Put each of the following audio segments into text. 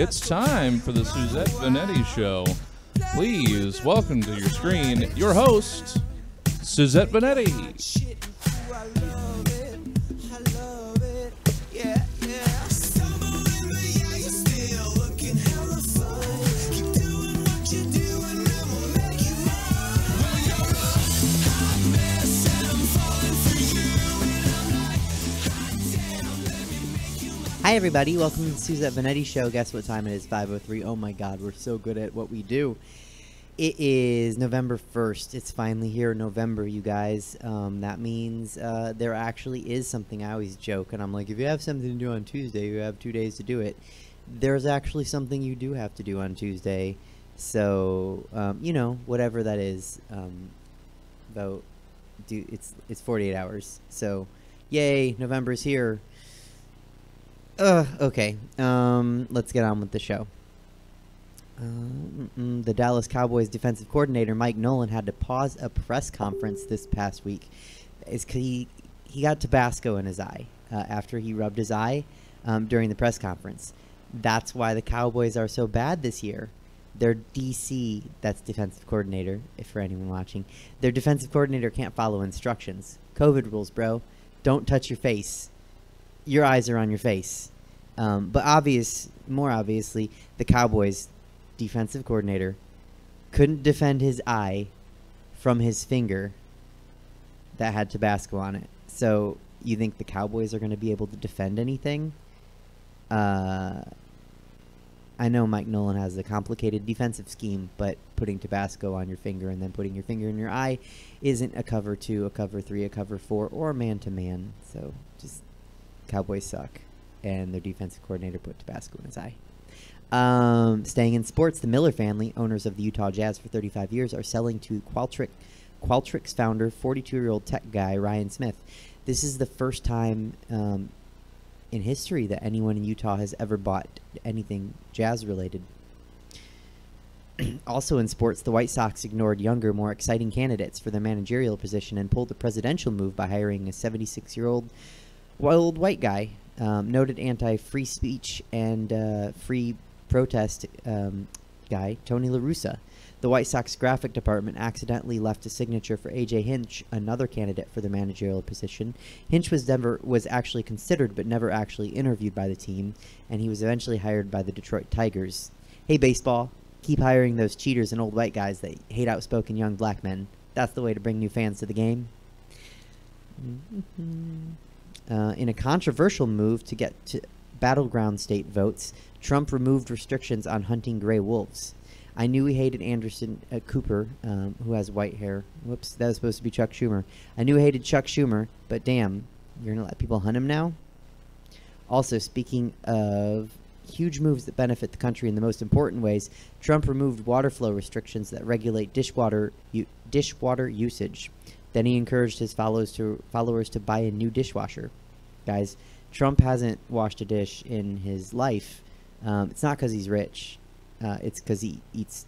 It's time for the Suzette Veneti Show. Please welcome to your screen your host, Suzette Veneti. Hi everybody, welcome to the Suzette Veneti Show. Guess what time it is? 5:03. Oh my god, we're so good at what we do. It is November 1st. It's finally here, November, you guys. That means there actually is something. I always joke, and I'm like, if you have something to do on Tuesday, you have 2 days to do it. There's actually something you do have to do on Tuesday. So, you know, whatever that is, it's 48 hours. So, yay, November's here. Okay. Let's get on with the show. The Dallas Cowboys defensive coordinator Mike Nolan had to pause a press conference this past week. He got Tabasco in his eye after he rubbed his eye during the press conference. That's why the Cowboys are so bad this year. Their DC, that's defensive coordinator, if for anyone watching, their defensive coordinator can't follow instructions. COVID rules, bro. Don't touch your face. Your eyes are on your face. But more obviously, the Cowboys defensive coordinator couldn't defend his eye from his finger that had Tabasco on it. So you think the Cowboys are going to be able to defend anything? I know Mike Nolan has a complicated defensive scheme, but putting Tabasco on your finger and then putting your finger in your eye isn't a cover 2, a cover 3, a cover 4, or man-to-man. So just... Cowboys suck, and their defensive coordinator put Tabasco in his eye. Staying in sports, the Miller family, owners of the Utah Jazz for 35 years, are selling to Qualtrics founder, 42-year-old tech guy Ryan Smith. This is the first time in history that anyone in Utah has ever bought anything Jazz-related. Also in sports, the White Sox ignored younger, more exciting candidates for the managerial position and pulled the presidential move by hiring a 76-year-old wild white guy, noted anti-free speech and free protest guy, Tony La Russa. The White Sox graphic department accidentally left a signature for A.J. Hinch, another candidate for the managerial position. Hinch was actually considered but never actually interviewed by the team, and he was eventually hired by the Detroit Tigers. Hey, baseball, keep hiring those cheaters and old white guys that hate outspoken young black men. That's the way to bring new fans to the game. In a controversial move to get to battleground state votes, Trump removed restrictions on hunting gray wolves. I knew he hated Anderson Cooper, who has white hair. Whoops, that was supposed to be Chuck Schumer. I knew he hated Chuck Schumer, but damn, you're going to let people hunt him now? Also, speaking of huge moves that benefit the country in the most important ways, Trump removed water flow restrictions that regulate dishwater usage. Then he encouraged his followers to buy a new dishwasher. Guys, Trump hasn't washed a dish in his life. It's not because he's rich. It's because he eats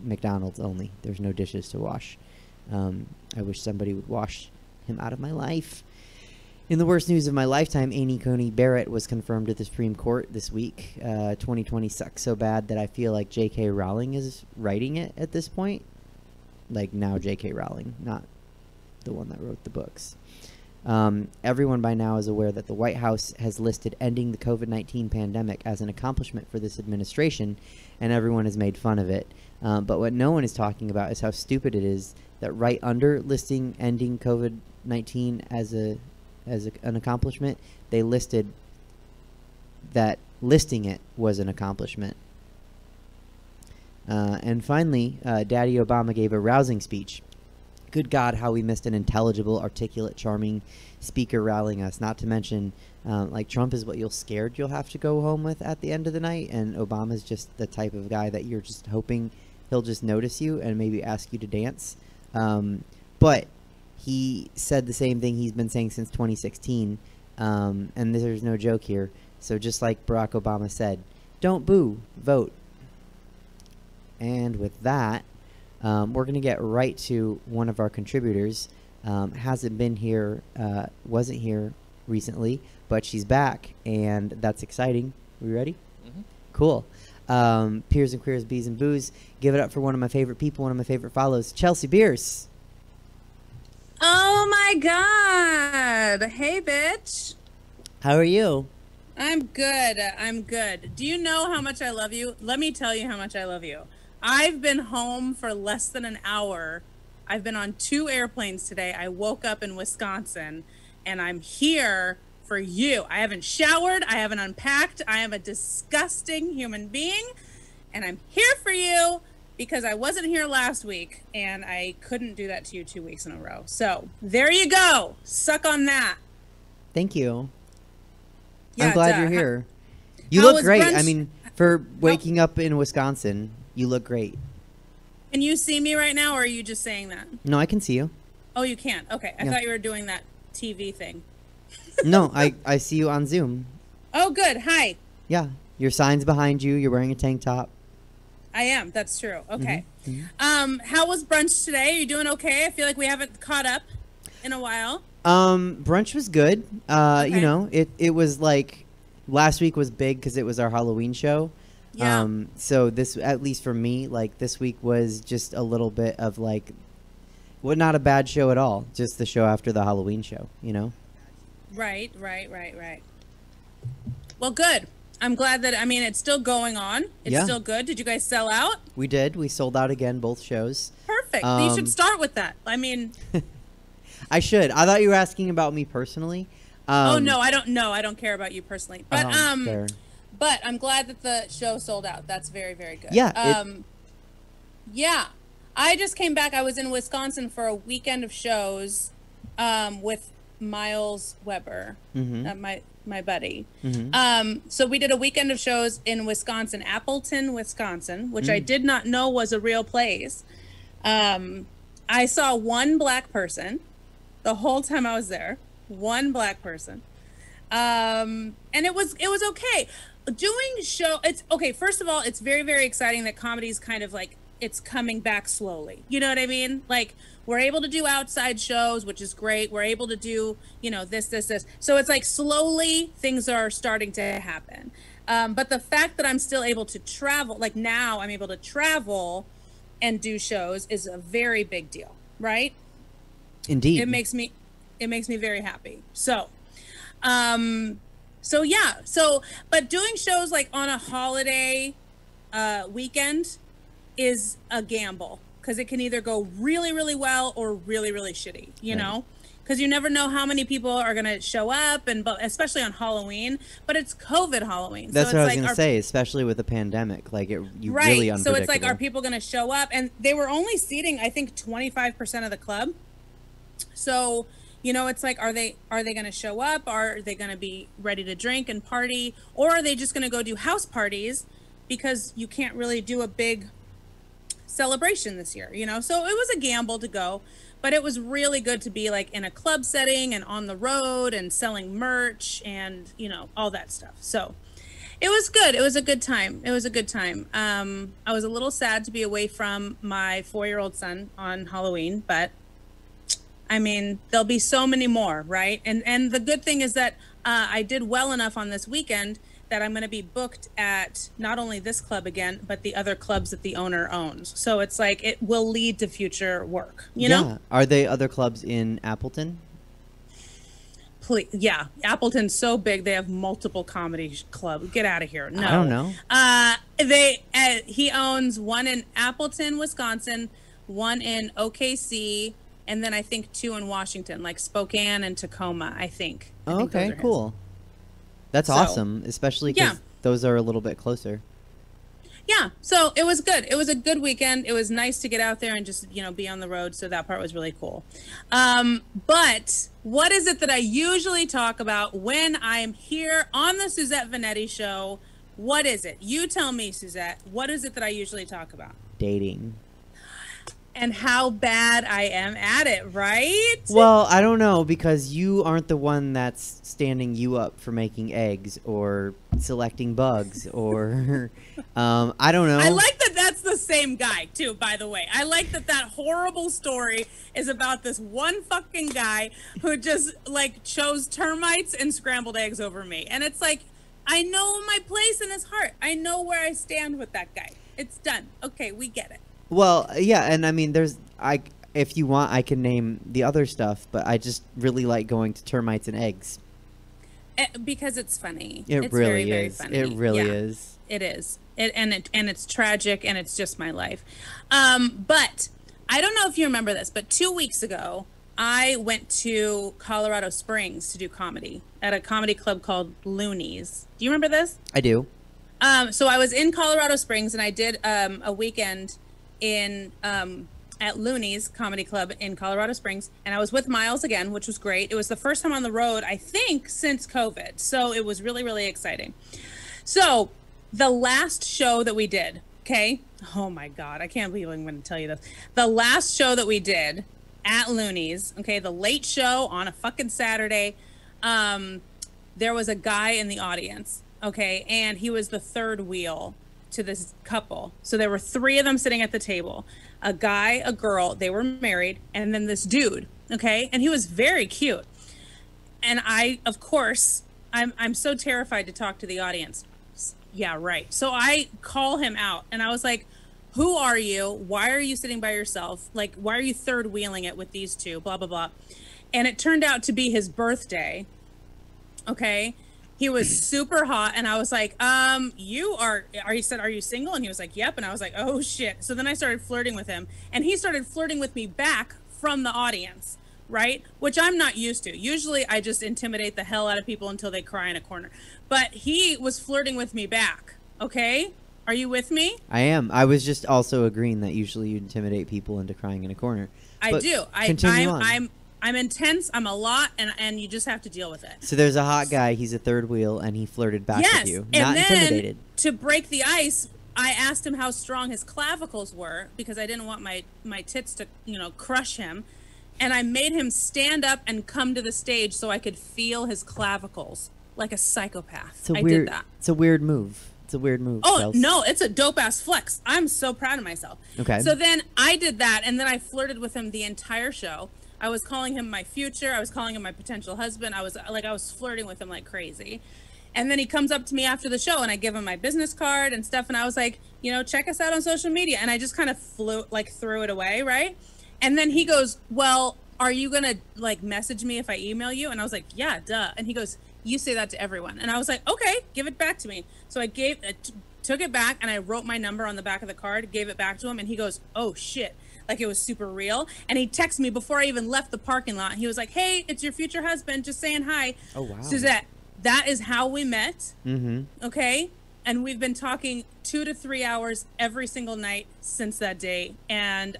McDonald's only. There's no dishes to wash. I wish somebody would wash him out of my life. In the worst news of my lifetime, Amy Coney Barrett was confirmed at the Supreme Court this week. 2020 sucks so bad that I feel like J.K. Rowling is writing it at this point. Like now J.K. Rowling, not the one that wrote the books. Everyone by now is aware that the White House has listed ending the COVID-19 pandemic as an accomplishment for this administration, and everyone has made fun of it. But what no one is talking about is how stupid it is that right under listing ending COVID-19 as an accomplishment, they listed that listing it was an accomplishment. And finally, Daddy Obama gave a rousing speech. Good God, how we missed an intelligible, articulate, charming speaker rallying us. Not to mention, like, Trump is what you'll have to go home with at the end of the night, and Obama's just the type of guy that you're just hoping he'll just notice you and maybe ask you to dance. But he said the same thing he's been saying since 2016, and there's no joke here. So just like Barack Obama said, don't boo, vote. And with that, we're going to get right to one of our contributors. Hasn't been here, wasn't here recently, but she's back, and that's exciting. Are we ready? Mm-hmm. Cool. Peers and queers, bees and booze. Give it up for one of my favorite people, one of my favorite follows, Chelsea Bearce. Oh my God. Hey, bitch. How are you? I'm good. I'm good. Do you know how much I love you? Let me tell you how much I love you. I've been home for less than an hour. I've been on 2 airplanes today. I woke up in Wisconsin and I'm here for you. I haven't showered. I haven't unpacked. I am a disgusting human being and I'm here for you because I wasn't here last week and I couldn't do that to you 2 weeks in a row. So there you go. Suck on that. Thank you. Yeah, I'm glad you're here. You look great. I mean, for waking up in Wisconsin, you look great. Can you see me right now, or are you just saying that? No, I can see you. Oh, you can't? Okay. I thought you were doing that TV thing. No, I see you on Zoom. Oh, good. Hi. Yeah. Your sign's behind you. You're wearing a tank top. I am. That's true. Okay. Mm-hmm. How was brunch today? Are you doing okay? I feel like we haven't caught up in a while. Brunch was good. Okay. You know, it was like last week was big because it was our Halloween show. Yeah. So this, at least for me, like this week was just a little bit of like, well, not a bad show at all. Just the show after the Halloween show, you know? Right. Well, good. I'm glad that, I mean, it's still going on. It's still good. Did you guys sell out? We did. We sold out again, both shows. Perfect. You should start with that. I mean. I should. I thought you were asking about me personally. Oh, no, I don't know. I don't care about you personally. But, fair. But I'm glad that the show sold out. That's very, very good. Yeah. Yeah. I just came back. I was in Wisconsin for a weekend of shows with Miles Weber, my buddy. So we did a weekend of shows in Wisconsin, Appleton, Wisconsin, which I did not know was a real place. I saw one black person the whole time I was there. One black person. And it was okay. Doing show, it's okay. First of all, it's very, very exciting that comedy's kind of like, it's coming back slowly. You know what I mean? Like, we're able to do outside shows, which is great. We're able to do, you know, this. So it's like slowly things are starting to happen. But the fact that I'm still able to travel, like now I'm able to travel and do shows is a very big deal, right? Indeed. It makes me very happy. So yeah. But doing shows like on a holiday weekend is a gamble because it can either go really, really well or really, really shitty, you know? Because you never know how many people are going to show up, and especially on Halloween, but it's COVID Halloween. That's so what I it's was going to say, especially with the pandemic. Like, really unpredictable. So it's like, are people going to show up? And they were only seating, I think, 25% of the club. So, you know, it's like, are they going to show up? Are they going to be ready to drink and party? Or are they just going to go do house parties because you can't really do a big celebration this year, you know? So it was a gamble to go, but it was really good to be like in a club setting and on the road and selling merch and, you know, all that stuff. So it was good. It was a good time. I was a little sad to be away from my 4-year-old son on Halloween, but I mean, there'll be so many more, right? And the good thing is that I did well enough on this weekend that I'm going to be booked at not only this club again, but the other clubs that the owner owns. So it's like, it will lead to future work, you know? Are they other clubs in Appleton? Please, yeah. Appleton's so big, they have multiple comedy clubs. Get out of here. No. I don't know. He owns one in Appleton, Wisconsin, one in OKC, and then I think 2 in Washington, like Spokane and Tacoma, I think. Okay, cool. That's awesome, especially because those are a little bit closer. Yeah, so it was good. It was a good weekend. It was nice to get out there and just, you know, be on the road. So that part was really cool. But what is it that I usually talk about when I'm here on the Suzette Veneti show? What is it? You tell me, Suzette. What is it that I usually talk about? Dating. And how bad I am at it, right? Well, I don't know, because you aren't the one that's standing you up for making eggs or selecting bugs or I don't know. I like that that's the same guy too, by the way. I like that horrible story is about this one fucking guy who just like chose termites and scrambled eggs over me. And it's like, I know my place in his heart. I know where I stand with that guy. It's done. Okay, we get it. Well, yeah, and I mean, if you want, I can name the other stuff, but I just really like going to termites and eggs. Because it's funny. It's really very, is. Very funny. It really is. It is. And it's tragic, and it's just my life. But I don't know if you remember this, but 2 weeks ago, I went to Colorado Springs to do comedy at a comedy club called Looney's. Do you remember this? I do. So I was in Colorado Springs, and I did a weekend in at Looney's Comedy Club in Colorado Springs, and I was with Miles again, which was great. It was the first time on the road, I think, since COVID, so it was really, really exciting. So the last show that we did, okay? Oh my God, I can't believe I'm going to tell you this. The last show that we did at Looney's, okay, the late show on a fucking Saturday, there was a guy in the audience, okay, and he was the third wheel to this couple. So there were 3 of them sitting at the table, a guy, a girl, they were married, and then this dude, okay, and he was very cute. And I, of course, I'm so terrified to talk to the audience. Yeah, right. So I call him out, and I was like, who are you? Why are you sitting by yourself? Like, why are you third wheeling it with these two? Blah, blah, blah. And it turned out to be his birthday. Okay. He was super hot. And I was like, he said, are you single? And he was like, yep. And I was like, oh shit. So then I started flirting with him, and he started flirting with me back from the audience. Right? Which I'm not used to. Usually I just intimidate the hell out of people until they cry in a corner. But he was flirting with me back. Okay. Are you with me? I am. I was just also agreeing that usually you intimidate people into crying in a corner. I do. I'm intense. I'm a lot, and you just have to deal with it. So there's a hot guy. He's a third wheel, and he flirted back with you. Not intimidated. To break the ice, I asked him how strong his clavicles were because I didn't want my tits to, crush him. And I made him stand up and come to the stage so I could feel his clavicles like a psychopath. I did that. It's a weird move. It's a weird move. Oh, Chelsea. No, it's a dope-ass flex. I'm so proud of myself. Okay. So then I did that, and then I flirted with him the entire show. I was calling him my future. I was calling him my potential husband. I was flirting with him like crazy. And then he comes up to me after the show, and I give him my business card and stuff, and I was like, check us out on social media. And I just kind of threw it away, right? And then he goes, well, are you going to, message me if I email you? And I was like, yeah, duh. And he goes, you say that to everyone. And I was like, okay, give it back to me. So I took it back, and I wrote my number on the back of the card, gave it back to him, and he goes, oh, shit. Like, it was super real. And he texted me before I even left the parking lot. He was like, hey, it's your future husband, just saying hi. Oh, wow. Suzette, that is how we met. Mm-hmm. Okay? And we've been talking 2 to 3 hours every single night since that day. And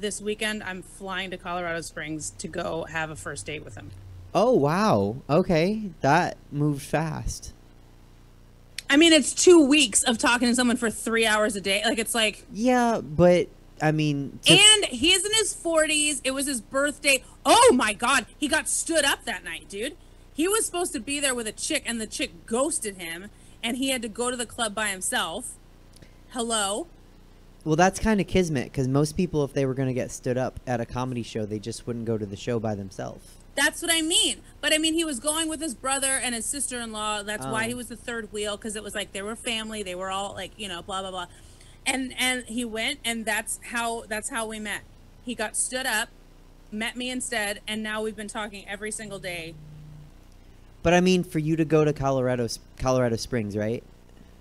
this weekend, I'm flying to Colorado Springs to go have a first date with him. Oh, wow. Okay. That moved fast. I mean, it's 2 weeks of talking to someone for 3 hours a day. It's like... Yeah, but, I mean... And he's in his 40s. It was his birthday. Oh, my God. He got stood up that night, dude. He was supposed to be there with a chick, and the chick ghosted him. And he had to go to the club by himself. Hello? Well, that's kind of kismet, because most people, if they were going to get stood up at a comedy show, they just wouldn't go to the show by themselves. That's what I mean. But, I mean, he was going with his brother and his sister-in-law. That's why he was the third wheel, because it was like they were family. They were all, blah, blah, blah. And he went, and that's how we met. He got stood up, met me instead, and now we've been talking every single day. But I mean, for you to go to Colorado Springs, right?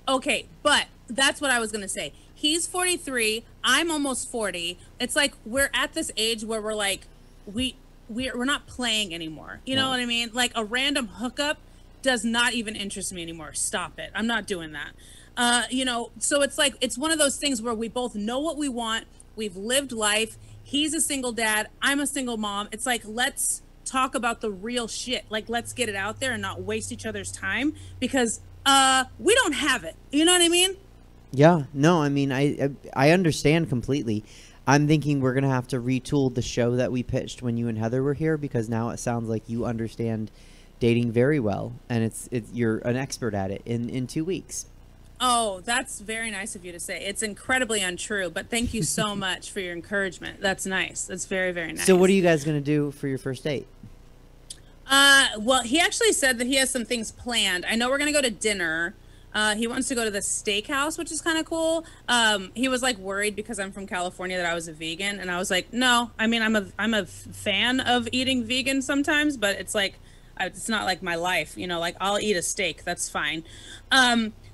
Okay, but that's what I was going to say. He's 43. I'm almost 40. It's like we're at this age where we're like, we're not playing anymore. You know what I mean? Like a random hookup does not even interest me anymore. Stop it. I'm not doing that. So it's like, it's one of those things where we both know what we want. We've lived life. He's a single dad. I'm a single mom. It's like, let's talk about the real shit. Like, let's get it out there and not waste each other's time because we don't have it. You know what I mean? Yeah. No, I mean, I understand completely. I'm thinking we're going to have to retool the show that we pitched when you and Heather were here because now it sounds like you understand dating very well and you're an expert at it in 2 weeks. Oh, that's very nice of you to say. It's incredibly untrue, but thank you so much for your encouragement. That's nice. That's very, very nice. So what are you guys going to do for your first date? Well, he actually said that he has some things planned. I know we're gonna go to dinner. He wants to go to the steakhouse, which is kind of cool. He was like worried because I'm from California that I was a vegan, and I was like, no. I mean, I'm a fan of eating vegan sometimes, but it's like it's not like my life, you know. Like I'll eat a steak, that's fine.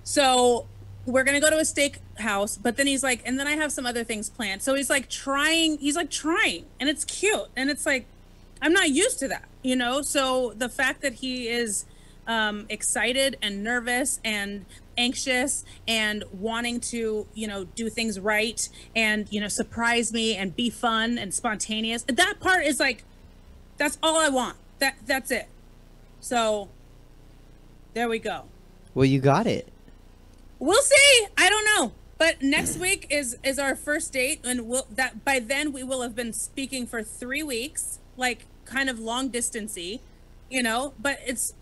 So we're gonna go to a steakhouse, but then he's like, and then I have some other things planned. So he's like trying, and it's cute, and it's like I'm not used to that, you know. So the fact that he is excited and nervous and anxious and wanting to, you know, do things right and, you know, surprise me and be fun and spontaneous. That part is like, that's all I want. That's it. So there we go. Well, you got it. We'll see. I don't know. But next week is our first date, and by then we will have been speaking for 3 weeks, like kind of long distancey. You know, but it's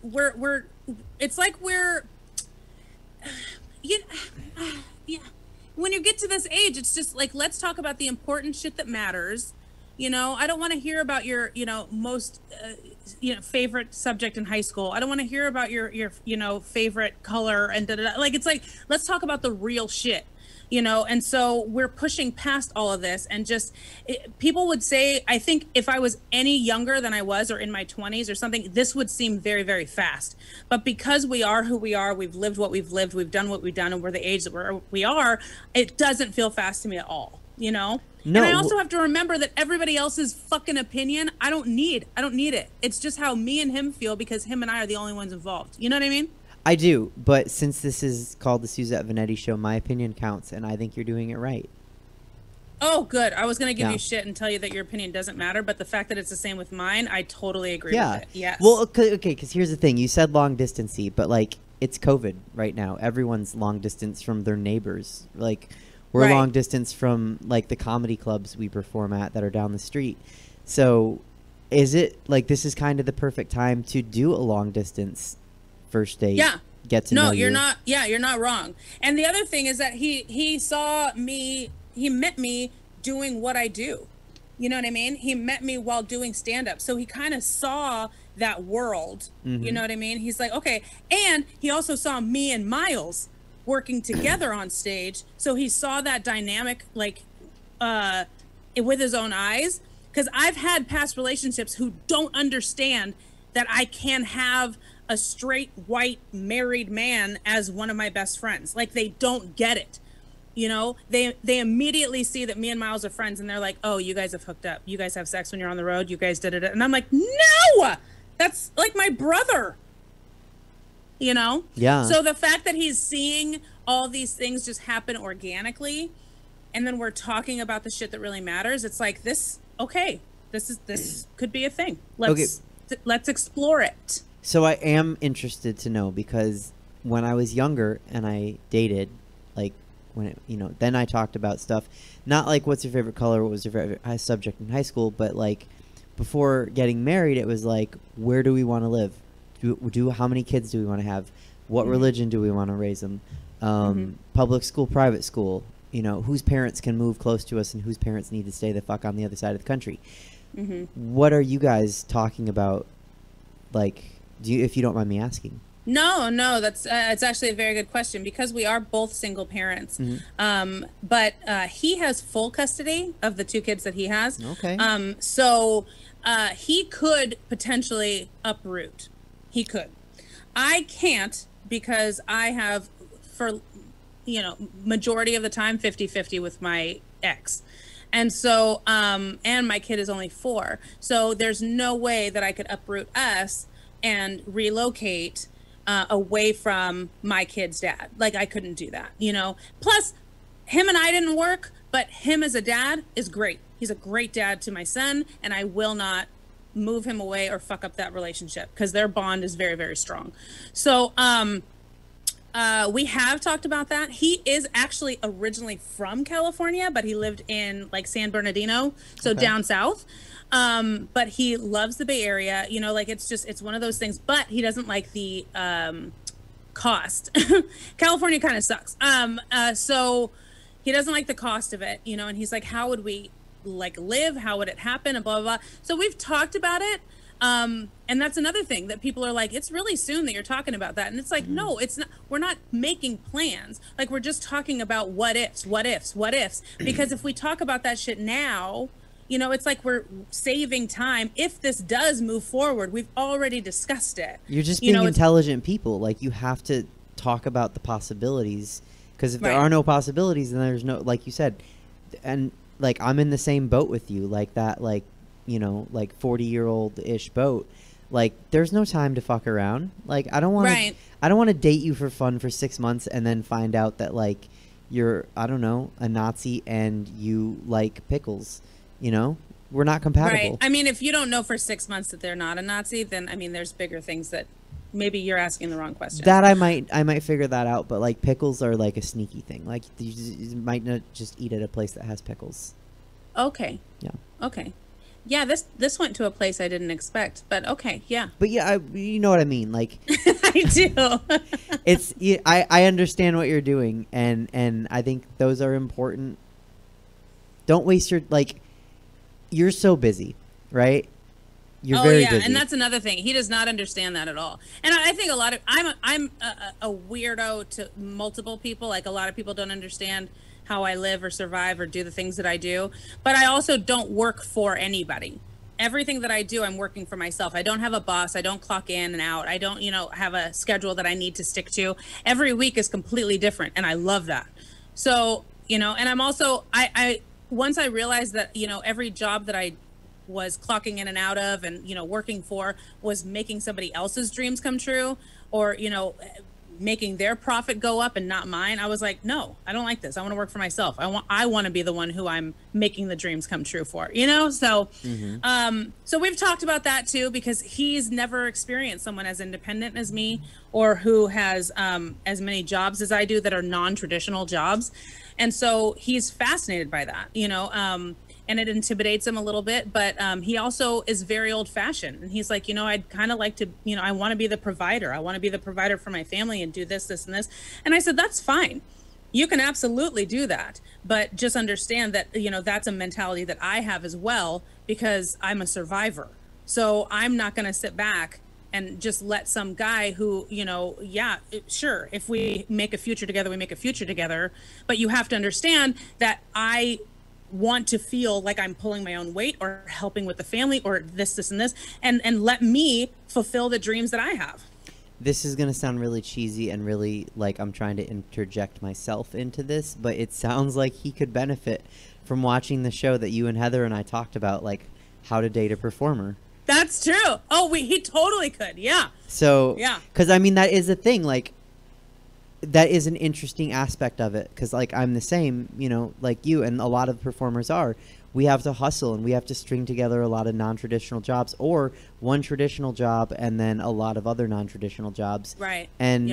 like we're yeah. When you get to this age, it's just like, let's talk about the important shit that matters. You know, I don't want to hear about your, you know, most favorite subject in high school. I don't want to hear about your you know, favorite color and like, it's like, let's talk about the real shit. You know, and so we're pushing past all of this, and just people would say, I think if I was any younger than I was, or in my 20s or something, this would seem very, very fast. But because we are who we are, we've lived what we've lived, we've done what we've done, and we're the age that we are, it doesn't feel fast to me at all, you know? No. And I also have to remember that everybody else's fucking opinion, I don't need it. It's just how me and him feel, because him and I are the only ones involved. You know what I mean? I do, but since this is called the Suzette Veneti Show, my opinion counts, and I think you're doing it right. Oh, good. I was going to give you shit and tell you that your opinion doesn't matter, but the fact that it's the same with mine, I totally agree with it. Yes. Well, okay, because here's the thing. You said long distancey, but, like, it's COVID right now. Everyone's long distance from their neighbors. Like, we're long distance from, like, the comedy clubs we perform at that are down the street. So is it, like, this is kind of the perfect time to do a long distance first date? Yeah. Get to know you. You're not wrong. And the other thing is that he met me doing what I do. You know what I mean? He met me while doing stand-up. So he kind of saw that world. Mm-hmm. You know what I mean? He's like, okay. And he also saw me and Miles working together on stage. So he saw that dynamic, like, with his own eyes. Because I've had past relationships who don't understand that I can have a straight white married man as one of my best friends. Like, they don't get it. You know, they immediately see that me and Miles are friends, and they're like, oh, you guys have hooked up. You guys have sex when you're on the road. You guys did it. And I'm like, no, that's like my brother. You know? Yeah. So the fact that he's seeing all these things just happen organically, and then we're talking about the shit that really matters. It's like, this could be a thing. Let's explore it. So I am interested to know, because when I was younger and I dated, like, when it, you know, then I talked about stuff, not like what's your favorite color, what was your favorite subject in high school, but like before getting married, it was like, where do we want to live? How many kids do we want to have? What religion do we want to raise them? Public school, private school, you know, whose parents can move close to us and whose parents need to stay the fuck on the other side of the country. What are you guys talking about? Like, if you don't mind me asking. No, that's it's actually a very good question, because we are both single parents. But he has full custody of the 2 kids that he has. Okay. So he could potentially uproot. He could. I can't, because I have, for, you know, majority of the time 50-50 with my ex. And so and my kid is only 4. So there's no way that I could uproot us and relocate away from my kid's dad. Like, I couldn't do that, you know. Plus, him and I didn't work, but him as a dad is great. He's a great dad to my son, and I will not move him away or fuck up that relationship, because their bond is very, very strong. So we have talked about that. He is actually originally from California, but he lived in, like, San Bernardino, so down south. But he loves the Bay Area, you know, like, it's one of those things, but he doesn't like the cost. California kind of sucks. So he doesn't like the cost of it, you know, and he's like, how would we, like, live? How would it happen? And blah, blah, blah. So we've talked about it. And that's another thing that people are like, it's really soon that you're talking about that. And it's like, no, it's not. We're not making plans. Like, we're just talking about what ifs. Because if we talk about that shit now, you know, it's like we're saving time. If this does move forward, we've already discussed it. You're just being intelligent people. Like, you have to talk about the possibilities, because if there are no possibilities, then there's no, like you said, and like, I'm in the same boat with you, like that, like, you know, like 40-year-old-ish boat. Like, there's no time to fuck around. Like, I don't want to date you for fun for 6 months and then find out that, like, you're, I don't know, a Nazi and you like pickles. You know, we're not compatible. Right. I mean, if you don't know for 6 months that they're not a Nazi, then, I mean, there's bigger things that maybe you're asking the wrong question. That I might figure that out. But, like, pickles are like a sneaky thing. Like, you might not just eat at a place that has pickles. Okay. Yeah. Okay. Yeah, this went to a place I didn't expect, but okay, yeah. But yeah, you know what I mean. Like, I do. It's I understand what you're doing, and I think those are important. Don't waste your, like, you're so busy, right? You're very busy. And that's another thing. He does not understand that at all. And I think a lot of I'm a weirdo to multiple people. Like, a lot of people don't understand how I live or survive or do the things that I do. But I also don't work for anybody. Everything that I do, I'm working for myself. I don't have a boss. I don't clock in and out. I don't, you know, have a schedule that I need to stick to. Every week is completely different, and I love that. So, you know, and I'm also, I once I realized that, you know, every job that I was clocking in and out of and, you know, working for was making somebody else's dreams come true, or, you know, making their profit go up and not mine. I was like, no, I don't like this. I want to work for myself. I want to be the one who I'm making the dreams come true for, you know? So, so we've talked about that too, because he's never experienced someone as independent as me, or who has as many jobs as I do that are non-traditional jobs. And so he's fascinated by that, you know, and it intimidates him a little bit, but he also is very old fashioned. And he's like, you know, I'd kind of like to, you know, I want to be the provider. I want to be the provider for my family and do this, this, and this. And I said, that's fine. You can absolutely do that. But just understand that, you know, that's a mentality that I have as well, because I'm a survivor. So I'm not going to sit back and just let some guy who, you know, yeah, sure, if we make a future together, we make a future together. But you have to understand that I want to feel like I'm pulling my own weight or helping with the family or this, and this, and let me fulfill the dreams that I have. This is going to sound really cheesy and really like I'm trying to interject myself into this, but it sounds like he could benefit from watching the show that you and Heather and I talked about, like How to Date a Performer. That's true. Oh, he totally could. Yeah. So, yeah. Because, I mean, that is a thing, like, that is an interesting aspect of it, because, like, I'm the same, you know, like you, and a lot of performers are. We have to hustle, and we have to string together a lot of non-traditional jobs, or one traditional job and then a lot of other non-traditional jobs. Right. And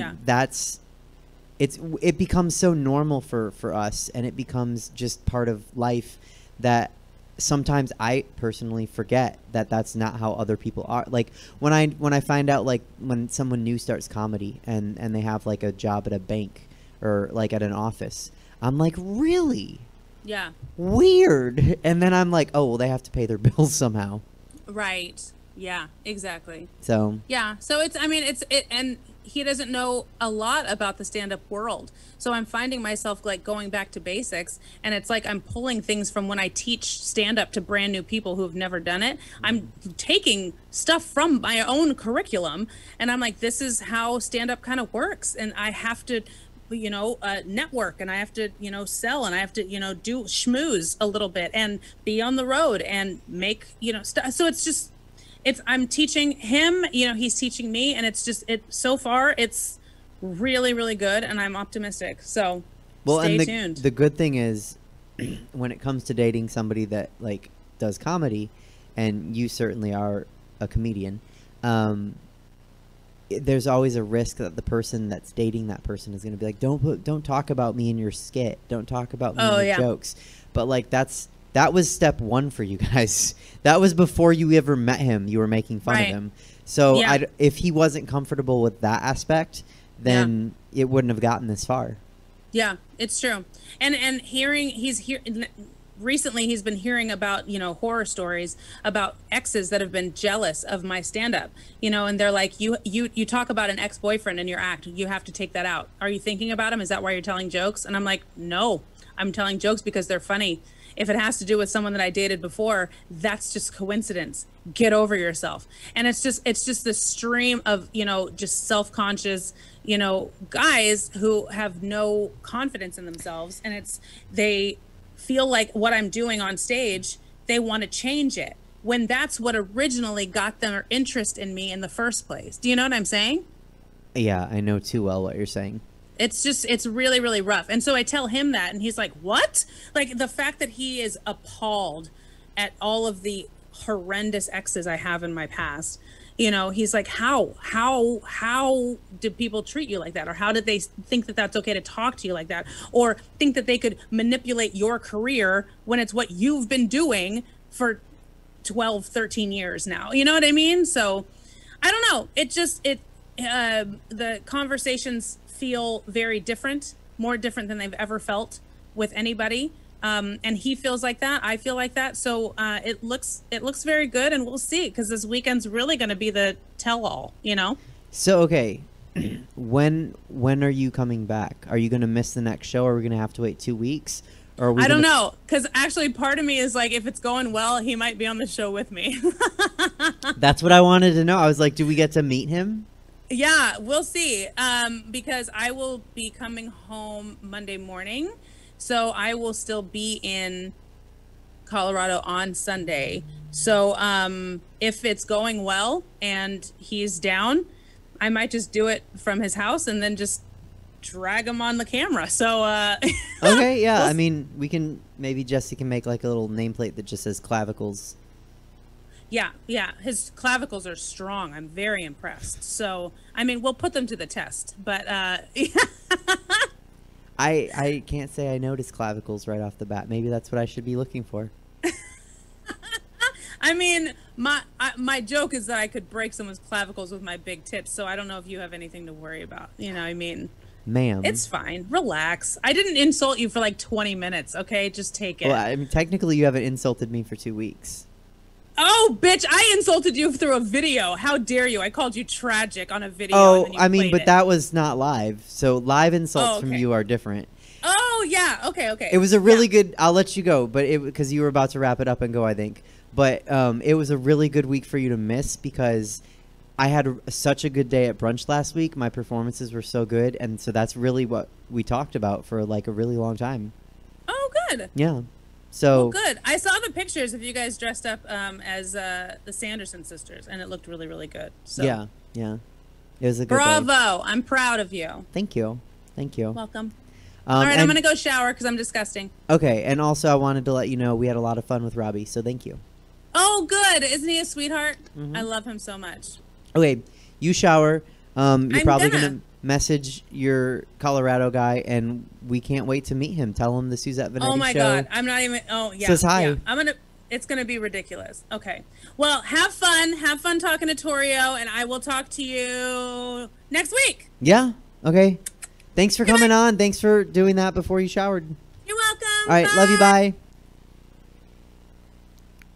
it becomes so normal for us, and it becomes just part of life that sometimes I personally forget that that's not how other people are. Like, when I find out, like, when someone new starts comedy and they have like a job at a bank or like at an office, I'm like, really? Yeah. Weird. And then I'm like, oh, well, they have to pay their bills somehow. Right. Yeah, exactly. So. Yeah. So and he doesn't know a lot about the stand-up world. So I'm finding myself like going back to basics, and it's like I'm pulling things from when I teach stand-up to brand new people who have never done it. I'm taking stuff from my own curriculum, and I'm like, this is how stand-up kind of works. And I have to, you know, network, and I have to, you know, sell, and I have to, you know, do schmooze a little bit and be on the road and make, you know, stuff. So it's just, I'm teaching him, you know, he's teaching me, and it's just, so far it's really, really good, and I'm optimistic. So stay tuned. The good thing is, when it comes to dating somebody that like does comedy, and you certainly are a comedian, there's always a risk that the person that's dating that person is going to be like, don't talk about me in your skit. Don't talk about me in your jokes. But like, that was step one for you guys. That was before you ever met him. You were making fun of him. So if he wasn't comfortable with that aspect, then it wouldn't have gotten this far. Yeah, it's true. And he's here. recently he's been hearing about, horror stories about exes that have been jealous of my stand-up, and they're like, you talk about an ex-boyfriend in your act, you have to take that out. Are you thinking about him? Is that why you're telling jokes? And I'm like, no, I'm telling jokes because they're funny. If it has to do with someone that I dated before, that's just coincidence. Get over yourself. And it's just this stream of, just self-conscious, guys who have no confidence in themselves, and they feel like what I'm doing on stage, they want to change it, when that's what originally got their interest in me in the first place. Do you know what I'm saying? Yeah, I know too well what you're saying. It's really, really rough. And so I tell him that, and he's like, what? Like, the fact that he is appalled at all of the horrendous exes I have in my past. He's like, how did people treat you like that? Or how did they think that that's okay to talk to you like that? Or think that they could manipulate your career when it's what you've been doing for 12, 13 years now? You know what I mean? So I don't know. The conversations feel very different, more different than they've ever felt with anybody. And he feels like that. I feel like that. So it looks very good, and we'll see, because this weekend's really going to be the tell-all, So, okay, when are you coming back? Are you going to miss the next show? Or are we going to have to wait 2 weeks? Or are we I don't know, because actually part of me is like, if it's going well, he might be on the show with me. That's what I wanted to know. I was like, do we get to meet him? Yeah, we'll see. Because I will be coming home Monday morning. So I will still be in Colorado on Sunday. So if it's going well and he's down, I might just do it from his house and then just drag him on the camera. So okay, yeah. I mean, maybe Jesse can make like a little nameplate that just says clavicles. Yeah. His clavicles are strong. I'm very impressed. So, I mean, we'll put them to the test. But I can't say I noticed clavicles right off the bat. Maybe that's what I should be looking for. I mean, my joke is that I could break someone's clavicles with my big tips, so I don't know if you have anything to worry about. I mean, ma'am, it's fine. Relax. I didn't insult you for like 20 minutes, okay? Just take it. Well, I mean, technically, you haven't insulted me for 2 weeks. Oh, bitch, I insulted you through a video. How dare you? I called you tragic on a video. Oh, I mean, but that was not live. So live insults from you are different. Oh, yeah. Okay. It was a really good, I'll let you go, but because you were about to wrap it up and go, I think. But it was a really good week for you to miss, because I had such a good day at brunch last week. My performances were so good. And so that's really what we talked about for like a really long time. Oh, good. Yeah. So good. I saw the pictures of you guys dressed up as the Sanderson sisters, and it looked really, really good. So yeah. It was a good bravo. day. I'm proud of you. Thank you. Welcome. All right, I'm going to go shower because I'm disgusting. Okay, and also I wanted to let you know we had a lot of fun with Robbie, so thank you. Oh, good. Isn't he a sweetheart? Mm-hmm. I love him so much. Okay, you shower. You're probably going to message your Colorado guy, and we can't wait to meet him. Tell him the Suzette Veneti show. Oh, my God. I'm not even... Oh, yeah. Says hi. Yeah. It's going to be ridiculous. Okay. Well, have fun. Have fun talking to Torio, and I will talk to you next week. Yeah. Okay. Thanks for coming on. Thanks for doing that before you showered. You're welcome. All right. Bye. Love you. Bye.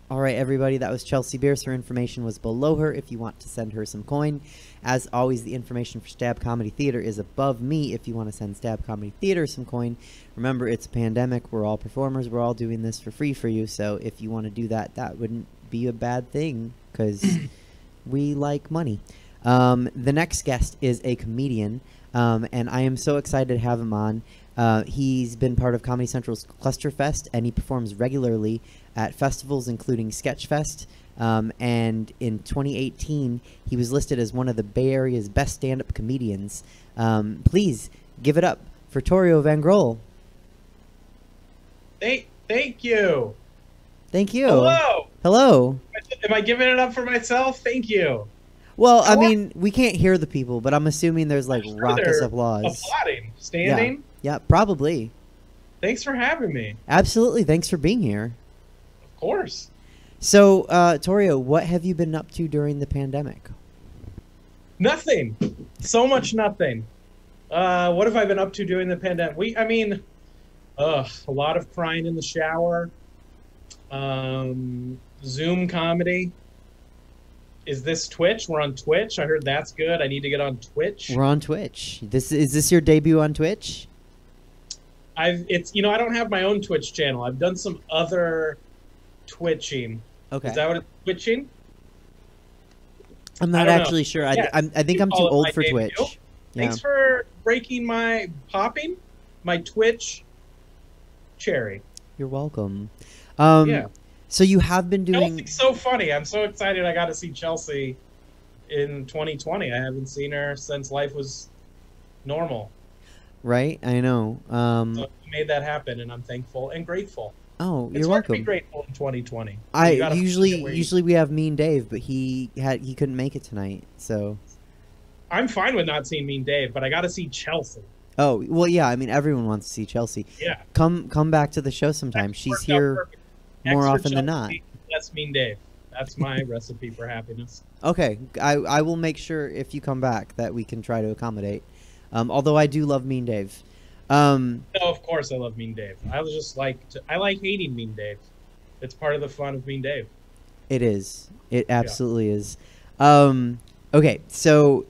All right, everybody. That was Chelsea Bearce. Her information was below her if you want to send her some coin. As always, the information for Stab Comedy Theater is above me if you want to send Stab Comedy Theater some coin. Remember, it's a pandemic. We're all performers. We're all doing this for free for you. So if you want to do that, that wouldn't be a bad thing, because we like money. The next guest is a comedian, and I am so excited to have him on. He's been part of Comedy Central's Clusterfest, and he performs regularly at festivals including Sketchfest. And in 2018, he was listed as one of the Bay Area's best stand-up comedians. Please give it up for Torio Van Grol. Thank you. Thank you. Hello. Hello. Am I giving it up for myself? Thank you. Well, I mean, we can't hear the people, but I'm assuming there's like raucous applause. Applauding. Standing? Yeah, probably. Thanks for having me. Absolutely. Thanks for being here. Of course. So, Torio, what have you been up to during the pandemic? Nothing. So much nothing. What have I been up to during the pandemic? A lot of crying in the shower. Zoom comedy. Is this Twitch? We're on Twitch. I heard that's good. I need to get on Twitch. We're on Twitch. Is this your debut on Twitch? It's I don't have my own Twitch channel. I've done some other twitching. Okay. Is that what it's twitching? I'm not actually sure. Yeah, I think I'm too old for Twitch. Yeah. Thanks for popping my Twitch cherry. You're welcome. Yeah. So you have been doing. Chelsea's so funny. I'm so excited. I got to see Chelsea in 2020. I haven't seen her since life was normal. Right, I know. So you made that happen, and I'm thankful and grateful. Oh, It's you're hard to welcome. be grateful in 2020. I usually we have Mean Dave, but he couldn't make it tonight. So I'm fine with not seeing Mean Dave, but I got to see Chelsea. oh well, yeah. I mean, everyone wants to see Chelsea. Yeah. Come back to the show sometime. She's Worked out here perfect. more Extra often than not. Chelsea, less Mean Dave. That's my recipe for happiness. Okay, I will make sure if you come back that we can try to accommodate. Although I do love Mean Dave. No, of course I love Mean Dave. I like hating Mean Dave. It's part of the fun of Mean Dave. It is. It absolutely is. Okay, so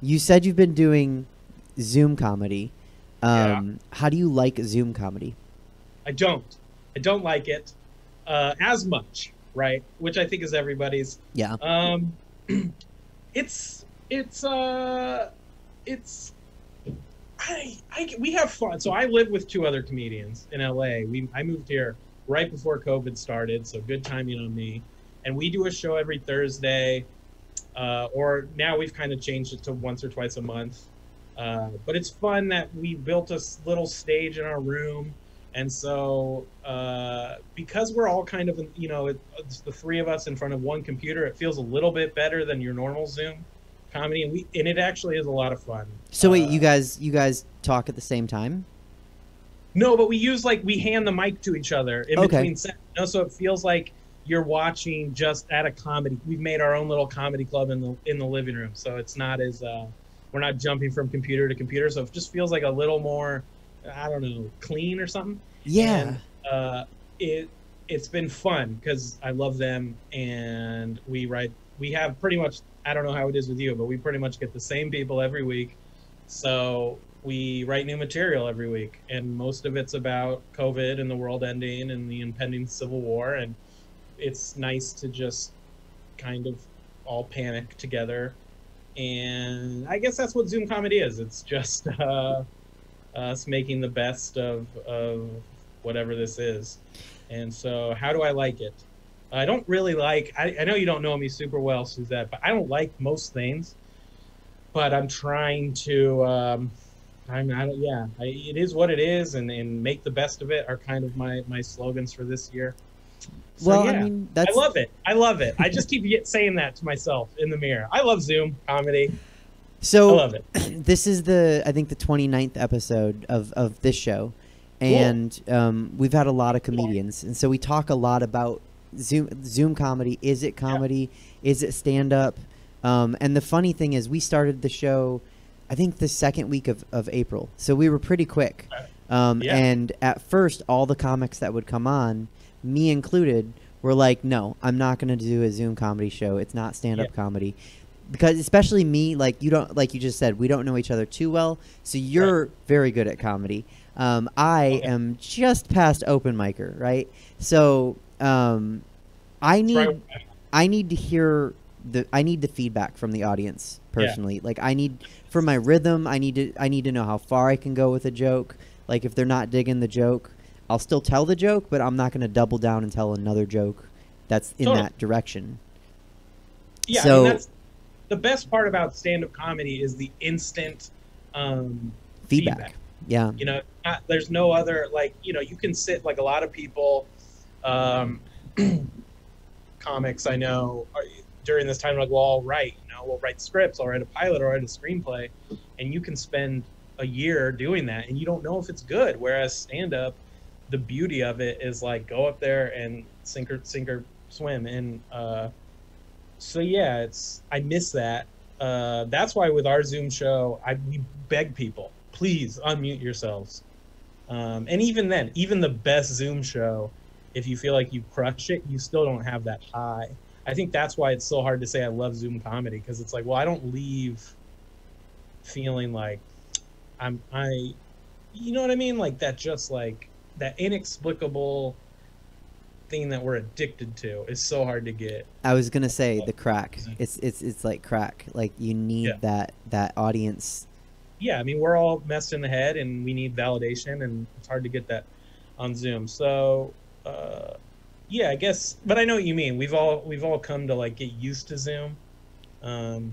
you said you've been doing Zoom comedy. How do you like Zoom comedy? I don't like it as much, right? Which I think is everybody's. Yeah. We have fun. So I live with two other comedians in LA. I moved here right before COVID started, so good timing on me. And we do a show every Thursday, or now we've kind of changed it to once or twice a month. But it's fun that we built a little stage in our room. And so because we're all kind of, it's the three of us in front of one computer, it feels a little bit better than your normal Zoom comedy, and it actually is a lot of fun. So wait, you guys talk at the same time? No, but we hand the mic to each other in between sets, so it feels like you're watching just at a comedy. We've made our own little comedy club in the living room, so it's not as we're not jumping from computer to computer, so it just feels like a little more, I don't know, clean or something. Yeah. And it's been fun because I love them, and we have pretty much, I don't know how it is with you, but we pretty much get the same people every week. So we write new material every week, and most of it's about COVID and the world ending and the impending civil war. And it's nice to just kind of all panic together. And I guess that's what Zoom comedy is. It's just us making the best of whatever this is. And so how do I like it? I don't really like, I know you don't know me super well, Suzette, but I don't like most things, but I'm trying to, it is what it is, and make the best of it are kind of my slogans for this year. So, Well, yeah, I mean, that's... I love it. I just keep saying that to myself in the mirror. I love Zoom comedy. So I love it. This is I think the 29th episode of this show, and we've had a lot of comedians, and so we talk a lot about Zoom comedy. Is it comedy? Yeah. Is it stand-up? And the funny thing is, we started the show, I think, the second week of April, so we were pretty quick. And at first, all the comics that would come on, me included, were like, no, I'm not going to do a Zoom comedy show. It's not stand-up comedy. Because especially me, like you just said, we don't know each other too well, so you're very good at comedy. I am just past open micer, right? So I need to hear the feedback from the audience personally. Like I need, for my rhythm, I need to know how far I can go with a joke. Like if they're not digging the joke, I'll still tell the joke, but I'm not going to double down and tell another joke that's in that direction. Yeah, so, I mean, that's the best part about stand-up comedy is the instant feedback. Yeah. There's no other, you can sit, like a lot of people, comics I know during this time, like, well, I'll write scripts, I'll write a pilot, I'll write a screenplay, and you can spend a year doing that, and you don't know if it's good. Whereas stand-up, the beauty of it is like go up there and sink or swim. And so yeah, I miss that. That's why with our Zoom show, we beg people, please unmute yourselves. And even then, even the best Zoom show, if you feel like you crush it, you still don't have that high. I think that's why it's so hard to say I love Zoom comedy, because it's like, well, I don't leave feeling like you know what I mean? Like that, just like that inexplicable thing that we're addicted to is so hard to get. I was gonna say the crack. It's like crack. Like you need that audience. Yeah, I mean, we're all messed in the head and we need validation, and it's hard to get that on Zoom. So yeah, I guess, but I know what you mean. We've all come to like get used to Zoom. And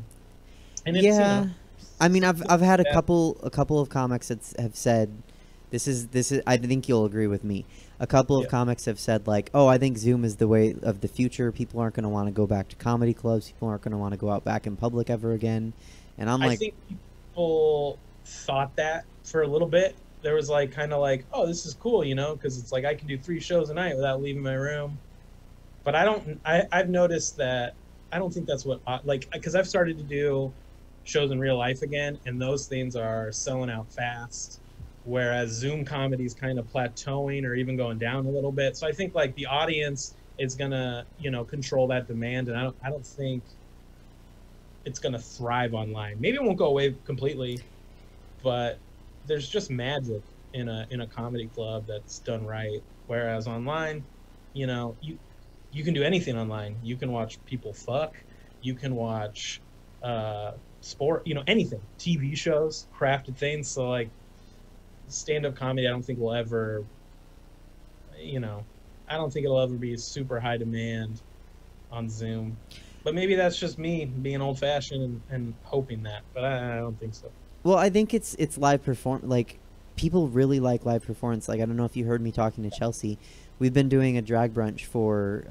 it's, yeah, you know, I mean, I've had a couple of comics that have said this is I think you'll agree with me. A couple of comics have said like, oh, I think Zoom is the way of the future. People aren't going to want to go back to comedy clubs. People aren't going to want to go out back in public ever again. And I'm like, I think people thought that for a little bit. There was like kind of like, oh, this is cool, you know, because it's like I can do 3 shows a night without leaving my room. But I've noticed that I don't think that's what, like, because I've started to do shows in real life again, and those things are selling out fast, whereas Zoom comedy is kind of plateauing or even going down a little bit. So I think like the audience is gonna, you know, control that demand, and I don't think it's gonna thrive online. Maybe it won't go away completely, but there's just magic in a comedy club that's done right. Whereas online, you know, you can do anything online. You can watch people fuck, you can watch sport, you know, anything, TV shows, crafted things. So like stand-up comedy, I don't think will ever, you know, I don't think it'll ever be super high demand on Zoom. But maybe that's just me being old-fashioned and hoping that, but I don't think so. well, I think it's live like people really like live performance. Like I don't know if you heard me talking to Chelsea. We've been doing a drag brunch for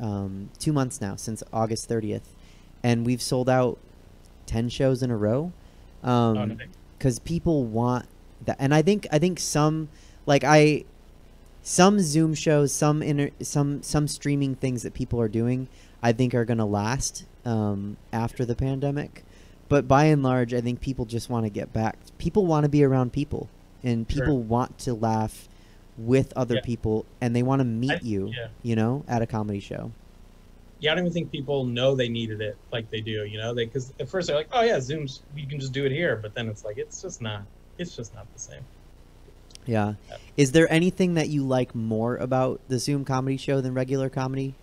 2 months now, since August 30th, and we've sold out 10 shows in a row, because people want that. And I think some Zoom shows, some streaming things that people are doing, I think are going to last after the pandemic. But by and large, I think people just want to get back. People want to be around people, and people want to laugh with other people, and they want to meet you know, at a comedy show. Yeah, I don't even think people know they needed it like they do, you know, because at first they're like, oh yeah, Zoom's, you can just do it here, but then it's like it's just not the same. Yeah. Is there anything that you like more about the Zoom comedy show than regular comedy?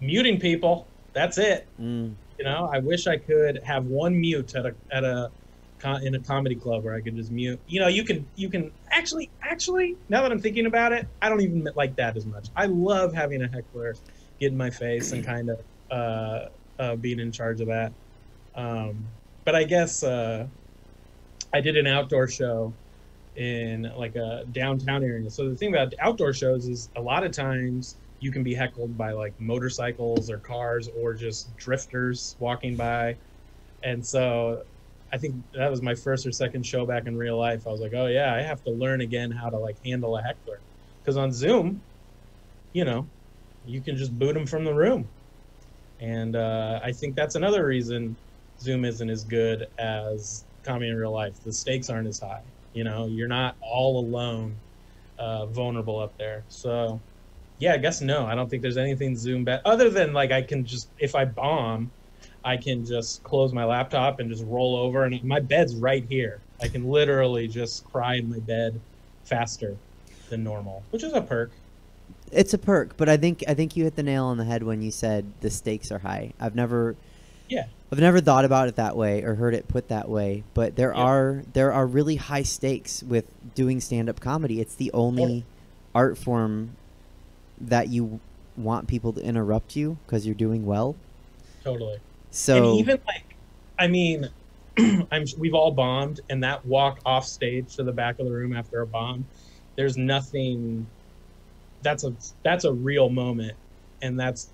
Muting people, that's it. Mm. You know, I wish I could have one mute in a comedy club where I could just mute. You know, you can actually, now that I'm thinking about it, I don't even like that as much. I love having a heckler get in my face and kind of being in charge of that. But I guess I did an outdoor show in like a downtown area. So the thing about outdoor shows is a lot of times you can be heckled by like motorcycles or cars or just drifters walking by. And so I think that was my first or second show back in real life. I was like, oh yeah, I have to learn again how to like handle a heckler. Because on Zoom, you know, you can just boot them from the room. And I think that's another reason Zoom isn't as good as comedy in real life. The stakes aren't as high. You know, you're not all alone, vulnerable up there. So yeah, I guess no, I don't think there's anything Zoom bad other than like I can just, if I bomb, I can just close my laptop and just roll over, and my bed's right here. I can literally just cry in my bed faster than normal, which is a perk. It's a perk, but I think you hit the nail on the head when you said the stakes are high. I've never thought about it that way or heard it put that way, but there are really high stakes with doing stand-up comedy. It's the only art form that you want people to interrupt you because you're doing well. Totally. So and even like, I mean, we've all bombed, and that walk off stage to the back of the room after a bomb, there's nothing. That's a real moment, and that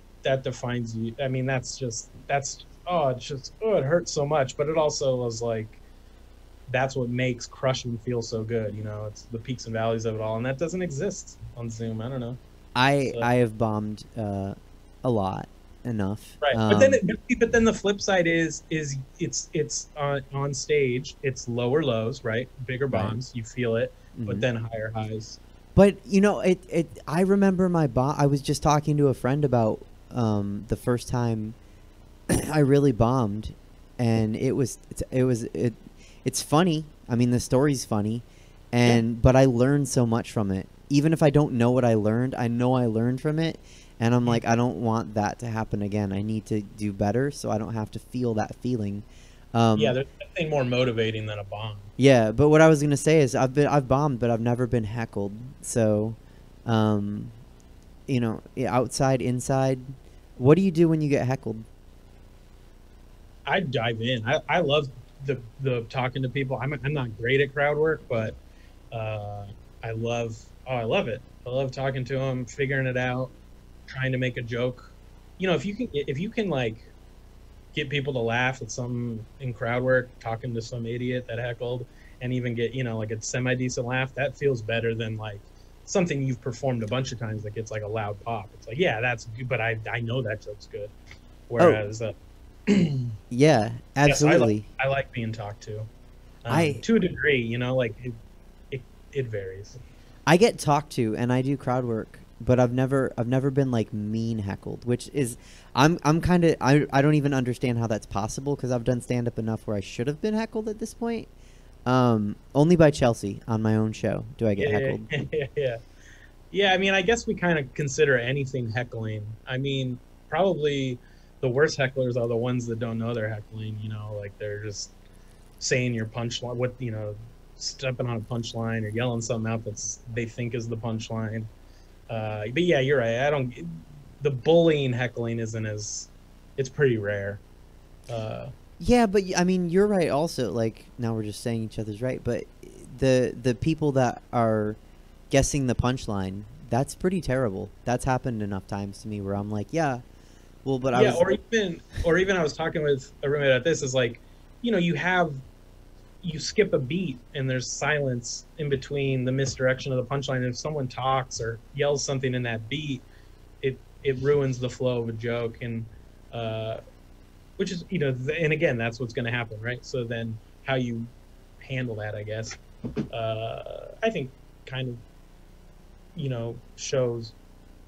defines you. I mean, it hurts so much, but it also was like, that's what makes crushing feel so good. You know, it's the peaks and valleys of it all, and that doesn't exist on Zoom. I don't know. I have bombed a lot. Enough, right? But then the flip side is it's on stage, it's lower lows, right? Bigger bombs, you feel it, but then higher highs. But you know, I remember I was just talking to a friend about the first time I really bombed, and it's funny. I mean, the story's funny, but I learned so much from it. Even if I don't know what I learned, I know I learned from it, and I'm like, I don't want that to happen again. I need to do better, so I don't have to feel that feeling. Yeah, there's nothing more motivating than a bomb. Yeah, but what I was gonna say is I've bombed, but I've never been heckled. So, you know, outside, inside, what do you do when you get heckled? I dive in. I love the talking to people. I'm not great at crowd work, but I love it. I love talking to them, figuring it out, trying to make a joke. You know, if you can like get people to laugh at something in crowd work, talking to some idiot that heckled, and even get, you know, like a semi-decent laugh, that feels better than like something you've performed a bunch of times that gets like a loud pop. It's like, yeah, that's good, but I know that joke's good. Whereas yeah, absolutely. Yes, I like being talked to. To a degree, you know, like it varies. I get talked to, and I do crowd work, but I've never been like mean heckled, which is I'm kind of I don't even understand how that's possible, because I've done stand up enough where I should have been heckled at this point. Only by Chelsea on my own show do I get heckled. Yeah. I mean, I guess we kind of consider anything heckling. I mean, probably the worst hecklers are the ones that don't know they're heckling. You know, like they're just saying your punchline, stepping on a punchline or yelling something out they think is the punchline. But yeah, you're right. The bullying heckling it's pretty rare. Yeah, but I mean, you're right also. Like, now we're just saying each other's right, but the people that are guessing the punchline, that's pretty terrible. That's happened enough times to me where I'm like, yeah, well, but or even I was talking with a roommate about this, is like, you know, you skip a beat and there's silence in between the misdirection of the punchline. And if someone talks or yells something in that beat, it ruins the flow of a joke. And which is, you know, and again, that's what's going to happen, right? So then how you handle that, I guess, I think kind of, you know, shows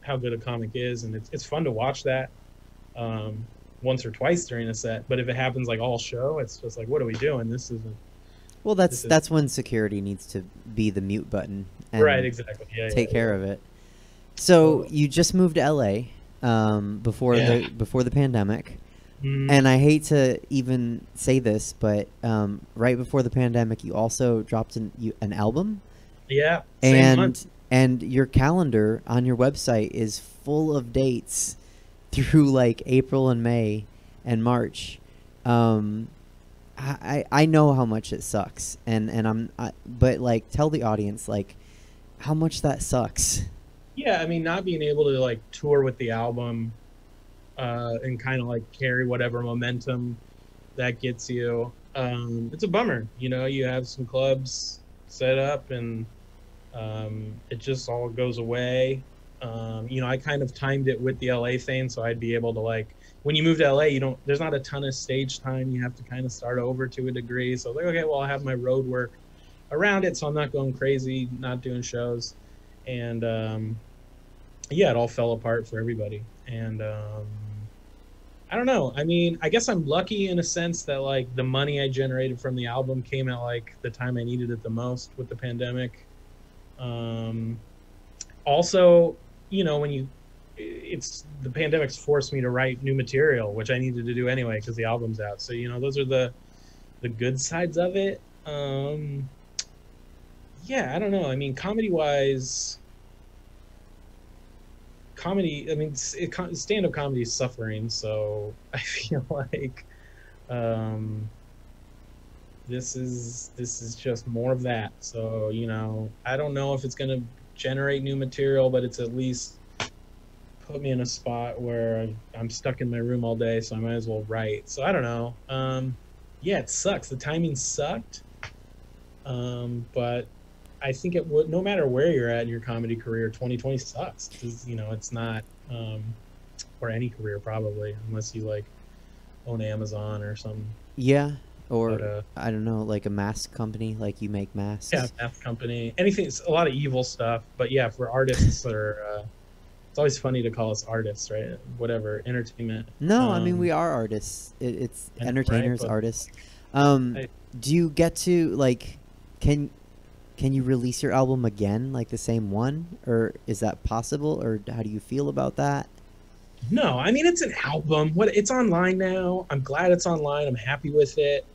how good a comic is. And it's fun to watch that once or twice during a set. But if it happens like all show, it's just like, what are we doing? This isn't. Well, that's when security needs to be the mute button. And right, exactly. Take care of it. So you just moved to LA before the pandemic. And I hate to even say this, but right before the pandemic, you also dropped an album. Yeah. Same month. And your calendar on your website is full of dates through like April and May and March. I know how much it sucks, but like, tell the audience like how much that sucks. Yeah, I mean, not being able to like tour with the album and kind of like carry whatever momentum that gets you. It's a bummer, you know. You have some clubs set up and it just all goes away. You know, I kind of timed it with the LA thing, so I'd be able to, like, when you move to LA, there's not a ton of stage time. You have to kind of start over to a degree. So like, okay, well, I'll have my road work around it, so I'm not going crazy, not doing shows. And yeah, it all fell apart for everybody. And I don't know. I mean, I guess I'm lucky in a sense that like the money I generated from the album came at like the time I needed it the most with the pandemic. Also, you know, the pandemic's forced me to write new material, which I needed to do anyway because the album's out. So, you know, those are the good sides of it. Yeah, I don't know. I mean, comedy-wise, I mean, stand-up comedy is suffering, so I feel like this is just more of that. So, you know, I don't know if it's going to generate new material, but it's at least put me in a spot where I'm stuck in my room all day, so I might as well write. So I don't know. Yeah, it sucks. The timing sucked. But I think it would, no matter where you're at in your comedy career, 2020 sucks. 'Cause, you know, it's not, or any career probably, unless you like own Amazon or something. Yeah. Or But, I don't know, like a mask company, like you make masks. yeah, math company, anything. It's a lot of evil stuff. But yeah, for artists that are, it's always funny to call us artists, right? Whatever, entertainment. No, I mean we are artists. It's and- entertainers, right, but- artists. I- Do you get to like, can you release your album again, like the same one, or is that possible, or how do you feel about that? No, I mean it's an album. It's online now. I'm glad it's online. I'm happy with it.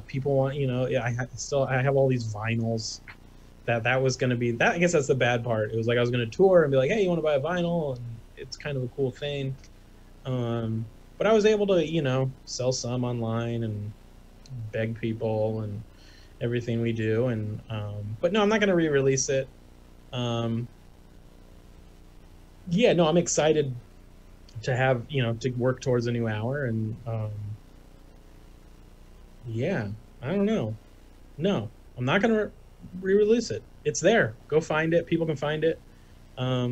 People want, yeah, I have all these vinyls. That was gonna be that. I guess that's the bad part. It was like I was gonna tour and be like, hey, you want to buy a vinyl? And it's kind of a cool thing. But I was able to, sell some online and beg people and everything we do. And but no, I'm not gonna re-release it. Yeah, no, I'm excited to have to work towards a new hour, and yeah, I don't know. No, I'm not gonna re-release it. It's there. Go find it. People can find it. Yeah,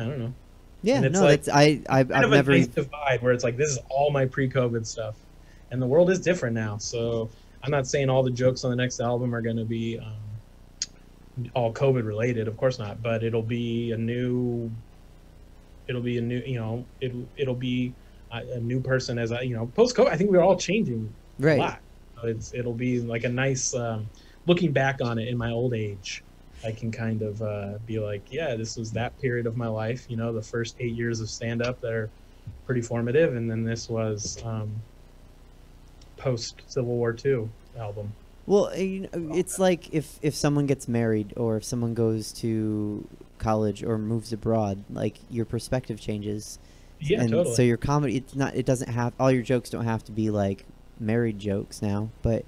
I don't know. Yeah, And it's no, like- that's I've Kind of never. a nice divide where it's like this is all my pre-COVID stuff, and the world is different now. So I'm not saying all the jokes on the next album are gonna be all COVID related. Of course not. But it'll be a new, it'll be a new person as post COVID. I think we're all changing Right. a lot. It'll be like a nice looking back on it in my old age. I can kind of be like, yeah, this was that period of my life. The first 8 years of stand up that are pretty formative, and then this was post Civil War II album. Well, it's like if someone gets married, or if someone goes to college or moves abroad, like your perspective changes. Yeah, and totally. so your comedy, it doesn't have, all your jokes don't have to be like married jokes now, but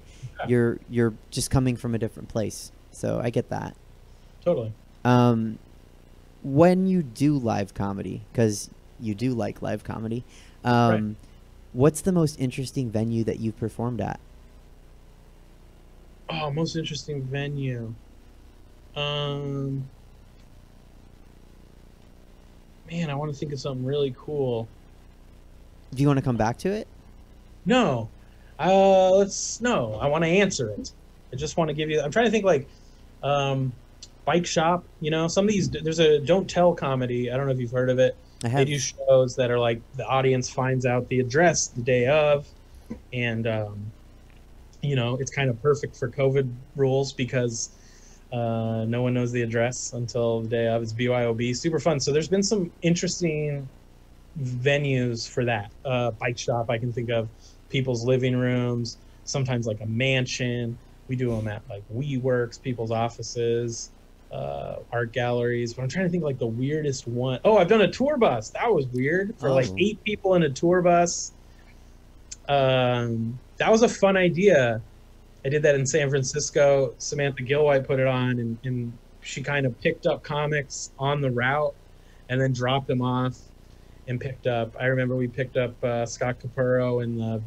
Yeah. you're just coming from a different place. So I get that. Totally. When you do live comedy, because you do like live comedy, Right. what's the most interesting venue that you've performed at? Oh, most interesting venue. Man, I want to think of something really cool. Do you want to come back to it? No. I want to answer it. I just want to give you, I'm trying to think like Bike Shop, some of these, there's a Don't Tell comedy. I don't know if you've heard of it. I They have. do shows that are like the audience finds out the address the day of, and it's kind of perfect for COVID rules because no one knows the address until the day of. It's BYOB, super fun. So there's been some interesting venues for that. Bike Shop, I can think of people's living rooms, sometimes like a mansion. We do them at like WeWorks, people's offices, art galleries. But I'm trying to think like the weirdest one. Oh, I've done a tour bus. That was weird for like Oh. 8 people in a tour bus. That was a fun idea. I did that in San Francisco. Samantha Gilwhite put it on, and she kind of picked up comics on the route and then dropped them off and picked up. I remember we picked up Scott Capurro and the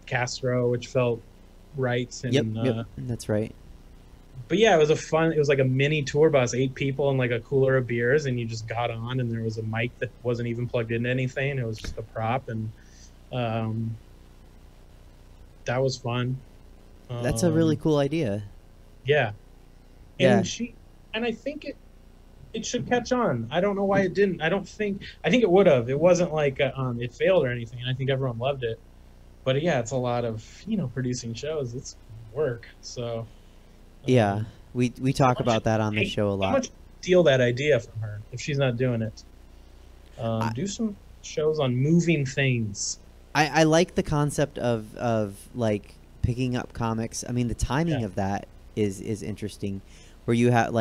Castro, which felt right. And, Yep, that's right. But yeah, it was like a mini tour bus, 8 people and like a cooler of beers, and you just got on, and there was a mic that wasn't even plugged into anything. It was just a prop, and that was fun. That's a really cool idea. Yeah. Yeah. And I think it should catch on. I don't know why it didn't. I think it would have. It wasn't like it failed or anything, and I think everyone loved it. But yeah, it's a lot of, producing shows. It's work. So Yeah, we talk about that on the Hey, show a how lot. much steal that idea from her if she's not doing it? Do some shows on moving things. I like the concept of like picking up comics. I mean, the timing Yeah. of that is interesting, where you have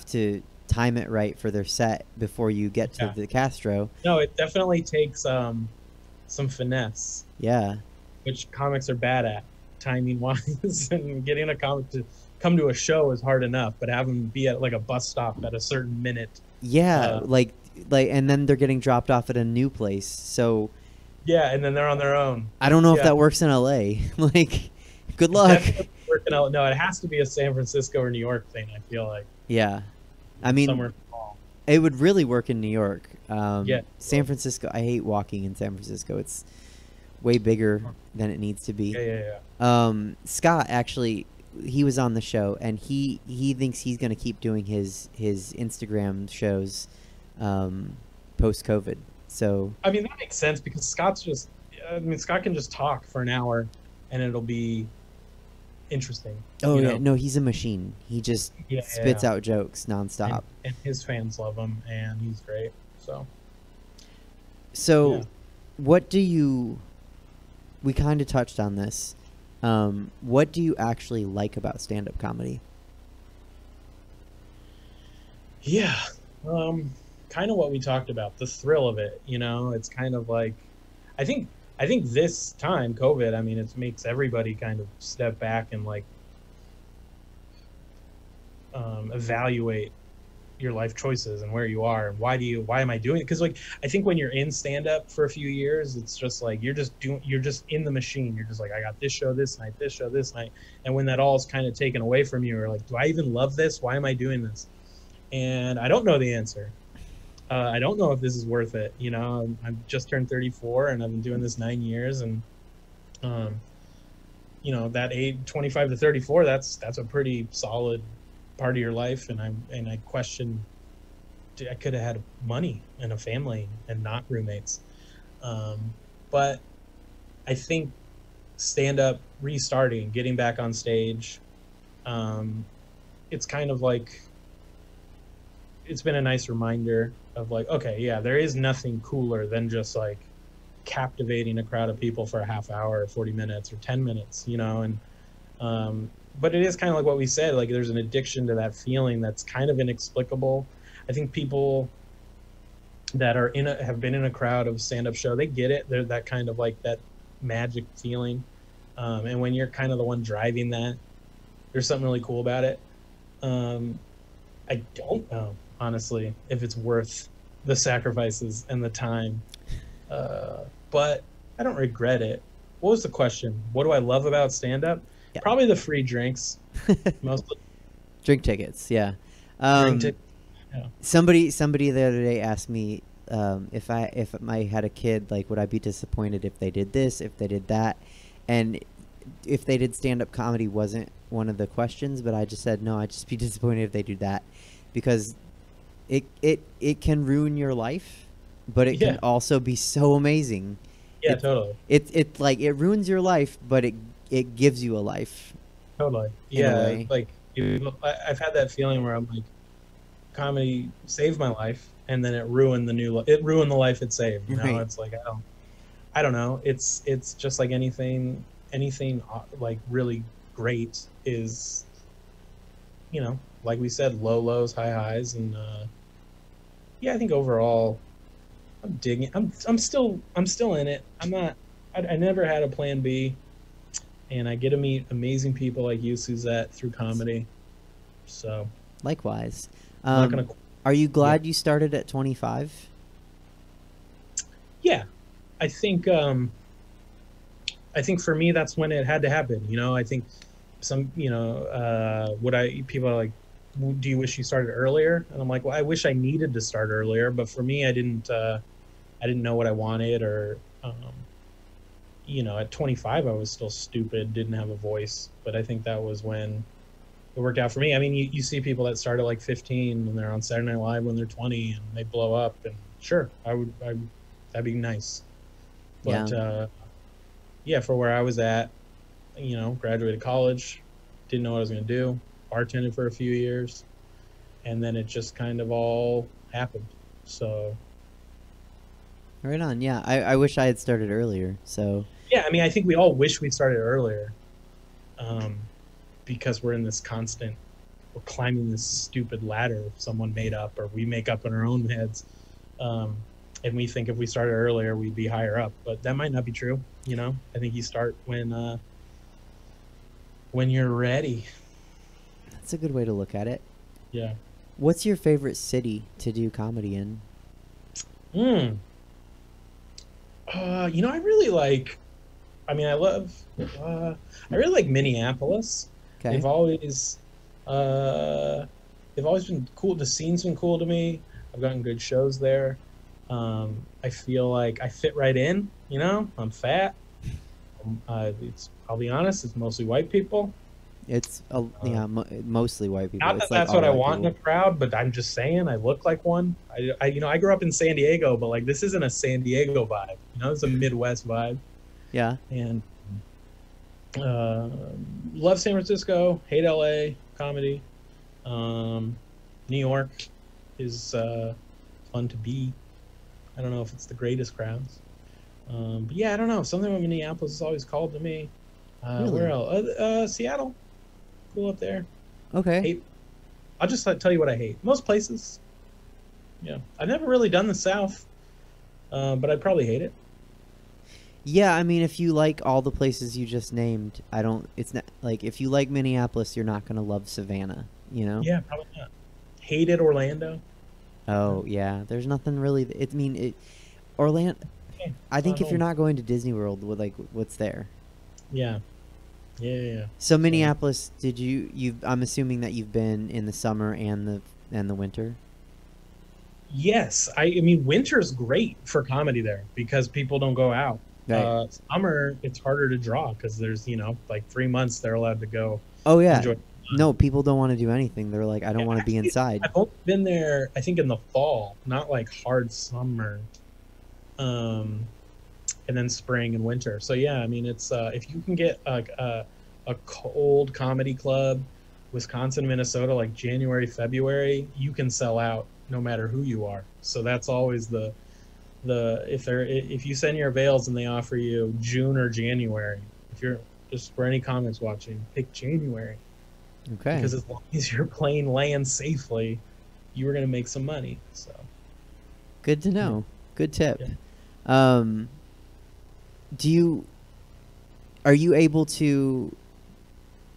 to time it right for their set before you get to Yeah. the Castro. No, it definitely takes some finesse, Yeah, which comics are bad at, timing wise. And getting a comic to come to a show is hard enough, but have them be at like a bus stop at a certain minute. yeah, like, and then they're getting dropped off at a new place. So Yeah, and then they're on their own. I don't know if Yeah. that works in LA. Like, good luck. Definitely working out. No, it has to be a San Francisco or New York thing, I feel like. Yeah, I mean, Somewhere small. it would really work in New York. Yeah. San Francisco. I hate walking in San Francisco. It's way bigger than it needs to be. Yeah. Scott actually, he was on the show, and he thinks he's going to keep doing his Instagram shows post COVID. So I mean, that makes sense because Scott can just talk for an hour and it'll be interesting. Oh yeah, no, he's a machine. He just spits out jokes nonstop. And his fans love him, and he's great. So what do you, we kind of touched on this. What do you actually like about stand-up comedy? Yeah. Kind of what we talked about, the thrill of it, it's kind of like, I think this time, COVID, I mean, it makes everybody kind of step back and like evaluate your life choices and where you are and why am I doing it? Because like, I think when you're in stand-up for a few years, it's just like you're just in the machine. You're just like, I got this show this night, and when that all is kind of taken away from you, you're like, do I even love this? Why am I doing this? And I don't know the answer. I don't know if this is worth it. I've just turned 34 and I've been doing this 9 years, and that age 25 to 34, that's a pretty solid part of your life. And I question, I could have had money and a family and not roommates. But I think stand-up, restarting, getting back on stage, it's kind of like, it's been a nice reminder of like, okay, yeah, there is nothing cooler than just like captivating a crowd of people for a half hour or 40 minutes or 10 minutes, and but it is kind of like what we said, like there's an addiction to that feeling that's kind of inexplicable. I think people that are have been in a crowd of stand-up show, they get it. They're that kind of like that magic feeling, and when you're kind of the one driving that, there's something really cool about it. I don't know, honestly, if it's worth the sacrifices and the time, but I don't regret it. What was the question? What do I love about stand-up? Yeah. Probably the free drinks, mostly. Drink tickets, yeah. Somebody the other day asked me if I had a kid, like, would I be disappointed if they did this, if they did that, and if they did stand-up comedy wasn't one of the questions, but I just said no, I'd just be disappointed if they do that, because it can ruin your life, but it can also be so amazing. Yeah, totally. It like, it ruins your life, but it gives you a life. Totally. Yeah, like I've had that feeling where I'm like, comedy saved my life, and then it ruined the life it saved. Right. It's like I don't know. It's just like anything like really great is, like we said, low lows, high highs, and I think overall I'm digging. I'm still in it. I never had a plan B, and I get to meet amazing people like you, Suzette, through comedy. So likewise. I'm not gonna. Are you glad you started at 25? Yeah, I think for me that's when it had to happen. I think people are like, do you wish you started earlier? And I'm like, well, I wish I needed to start earlier, but for me, I didn't know what I wanted, or at 25 I was still stupid, didn't have a voice. But I think that was when it worked out for me. I mean, you see people that start at like 15 and they're on Saturday Night Live when they're 20 and they blow up, and sure, that'd be nice. But for where I was at, graduated college, didn't know what I was going to do, bartended for a few years, and then it just kind of all happened. So right on. Yeah, I wish I had started earlier. So yeah, I mean, I think we all wish we started earlier, because we're in this we're climbing this stupid ladder someone made up, or we make up in our own heads, and we think if we started earlier we'd be higher up, but that might not be true. I think you start when you're ready. That's a good way to look at it. Yeah. What's your favorite city to do comedy in? I really like, I really like Minneapolis. Okay. They've always been cool. The scene's been cool to me. I've gotten good shows there. I feel like I fit right in, I'm fat. I'll be honest, it's mostly white people. It's mostly white people. Not It's that like that's all what I white want in a people. crowd, but I'm just saying I look like one. I grew up in San Diego, but like this isn't a San Diego vibe. It's a Midwest vibe. Yeah. And love San Francisco, hate LA comedy. New York is fun to be. I don't know if it's the greatest crowds. But yeah, I don't know. Something about Minneapolis is always called to me. Really? Where else? Seattle. Cool up there. Okay. I'll just tell you what I hate. Most places. Yeah. I've never really done the South, but I'd probably hate it. Yeah, I mean, if you like all the places you just named, it's not like if you like Minneapolis, you're not gonna love Savannah, you know? Yeah, probably not. Hated Orlando. Oh yeah, there's nothing really. Orlando. Okay, I think if home. you're not going to Disney World, what's there? Yeah. Yeah. So Minneapolis, I'm assuming that you've been in the summer and the winter. Yes, I mean winter's great for comedy there because people don't go out. Right. Summer, it's harder to draw because there's like 3 months they're allowed to go. Oh yeah. Enjoy. No, people don't want to do anything. They're like, I don't want to be inside. I've only been there, I think, in the fall, not like hard summer, and then spring and winter. So yeah, I mean, it's if you can get like a cold comedy club, Wisconsin, Minnesota, like January, February, you can sell out no matter who you are. So that's always if you send your avails and they offer you June or January, if you're just for any comics watching, pick January. Okay. Because as long as your plane lands safely, you were going to make some money. So good to know. Good tip. Yeah. Are you able to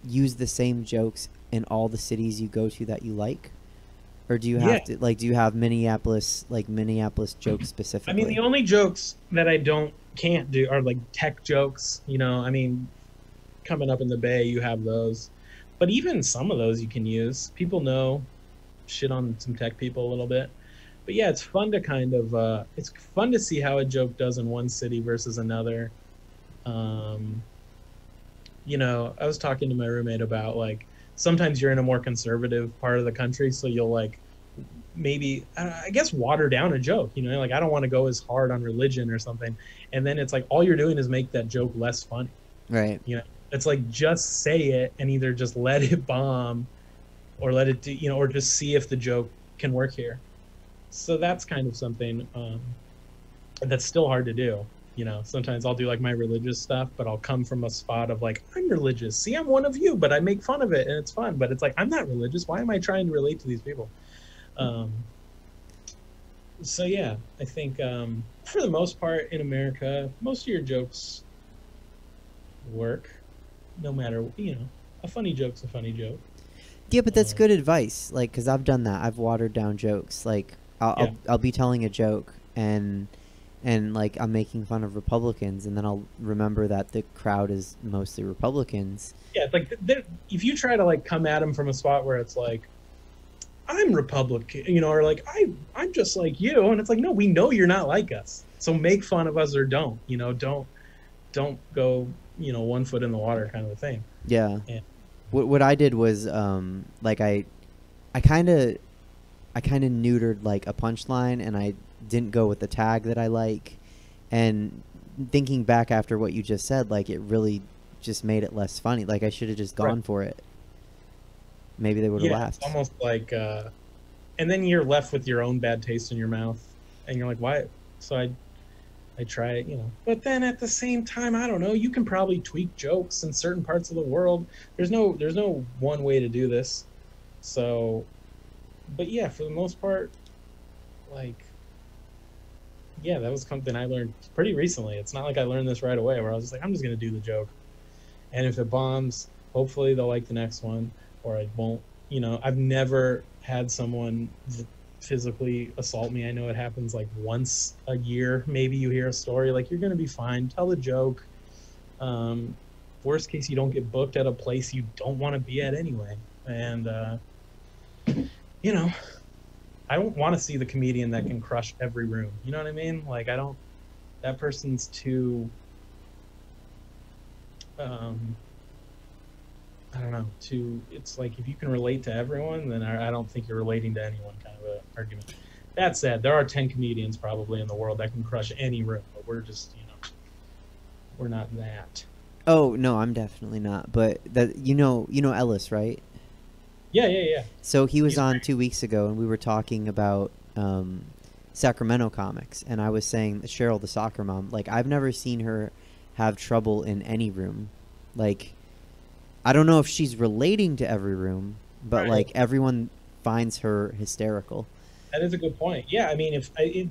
use the same jokes in all the cities you go to that you like? Or do you have to do you have Minneapolis jokes specifically? I mean, the only jokes that I can't do are like tech jokes, I mean, coming up in the Bay, you have those. But even some of those you can use. People know shit on some tech people a little bit. But yeah, it's fun to it's fun to see how a joke does in one city versus another. I was talking to my roommate about like, sometimes you're in a more conservative part of the country, so you'll like maybe, I guess, water down a joke, like I don't want to go as hard on religion or something. And then it's like, all you're doing is make that joke less funny. Right. It's like just say it and either just let it bomb or let it do, or just see if the joke can work here. So that's kind of something that's still hard to do. Sometimes I'll do like my religious stuff, but I'll come from a spot of like, I'm religious. See, I'm one of you, but I make fun of it and it's fun. But it's like, I'm not religious. Why am I trying to relate to these people? So yeah, I think for the most part in America, most of your jokes work. No matter, a funny joke's a funny joke. Yeah, but that's good advice. Like, because I've done that. I've watered down jokes. Like, I'll be telling a joke and like I'm making fun of Republicans, and then I'll remember that the crowd is mostly Republicans. Yeah, it's like if you try to like come at them from a spot where it's like, I'm Republican, or like I'm just like you, and it's like, no, we know you're not like us. So make fun of us or don't. Don't go 1 foot in the water kind of a thing. Yeah. What I did was like I kind of neutered like a punchline, and I didn't go with the tag that I like. And thinking back after what you just said, like it really just made it less funny. Like I should have just gone for it. Maybe they would have laughed. It's almost like and then you're left with your own bad taste in your mouth, and you're like, why? So I try it, but then at the same time, I don't know, you can probably tweak jokes in certain parts of the world. There's no one way to do this. So, but yeah, for the most part, like, yeah, that was something I learned pretty recently. It's not like I learned this right away where I was just like, I'm just going to do the joke. And if it bombs, hopefully they'll like the next one, or I won't. I've never had someone physically assault me. I know it happens like once a year. Maybe you hear a story, like, you're going to be fine. Tell a joke. Worst case, you don't get booked at a place you don't want to be at anyway. And, I don't want to see the comedian that can crush every room. You know what I mean? Like, that person's too I don't know, it's like if you can relate to everyone, then I don't think you're relating to anyone kind of a argument. That said, there are 10 comedians probably in the world that can crush any room, but we're just, we're not that. Oh no, I'm definitely not. But that you know Ellis, right? Yeah. So he was He's on great. 2 weeks ago, and we were talking about Sacramento comics, and I was saying that Cheryl, the soccer mom, like I've never seen her have trouble in any room. Like, I don't know if she's relating to every room, but Right. like everyone finds her hysterical. That is a good point. Yeah, I mean,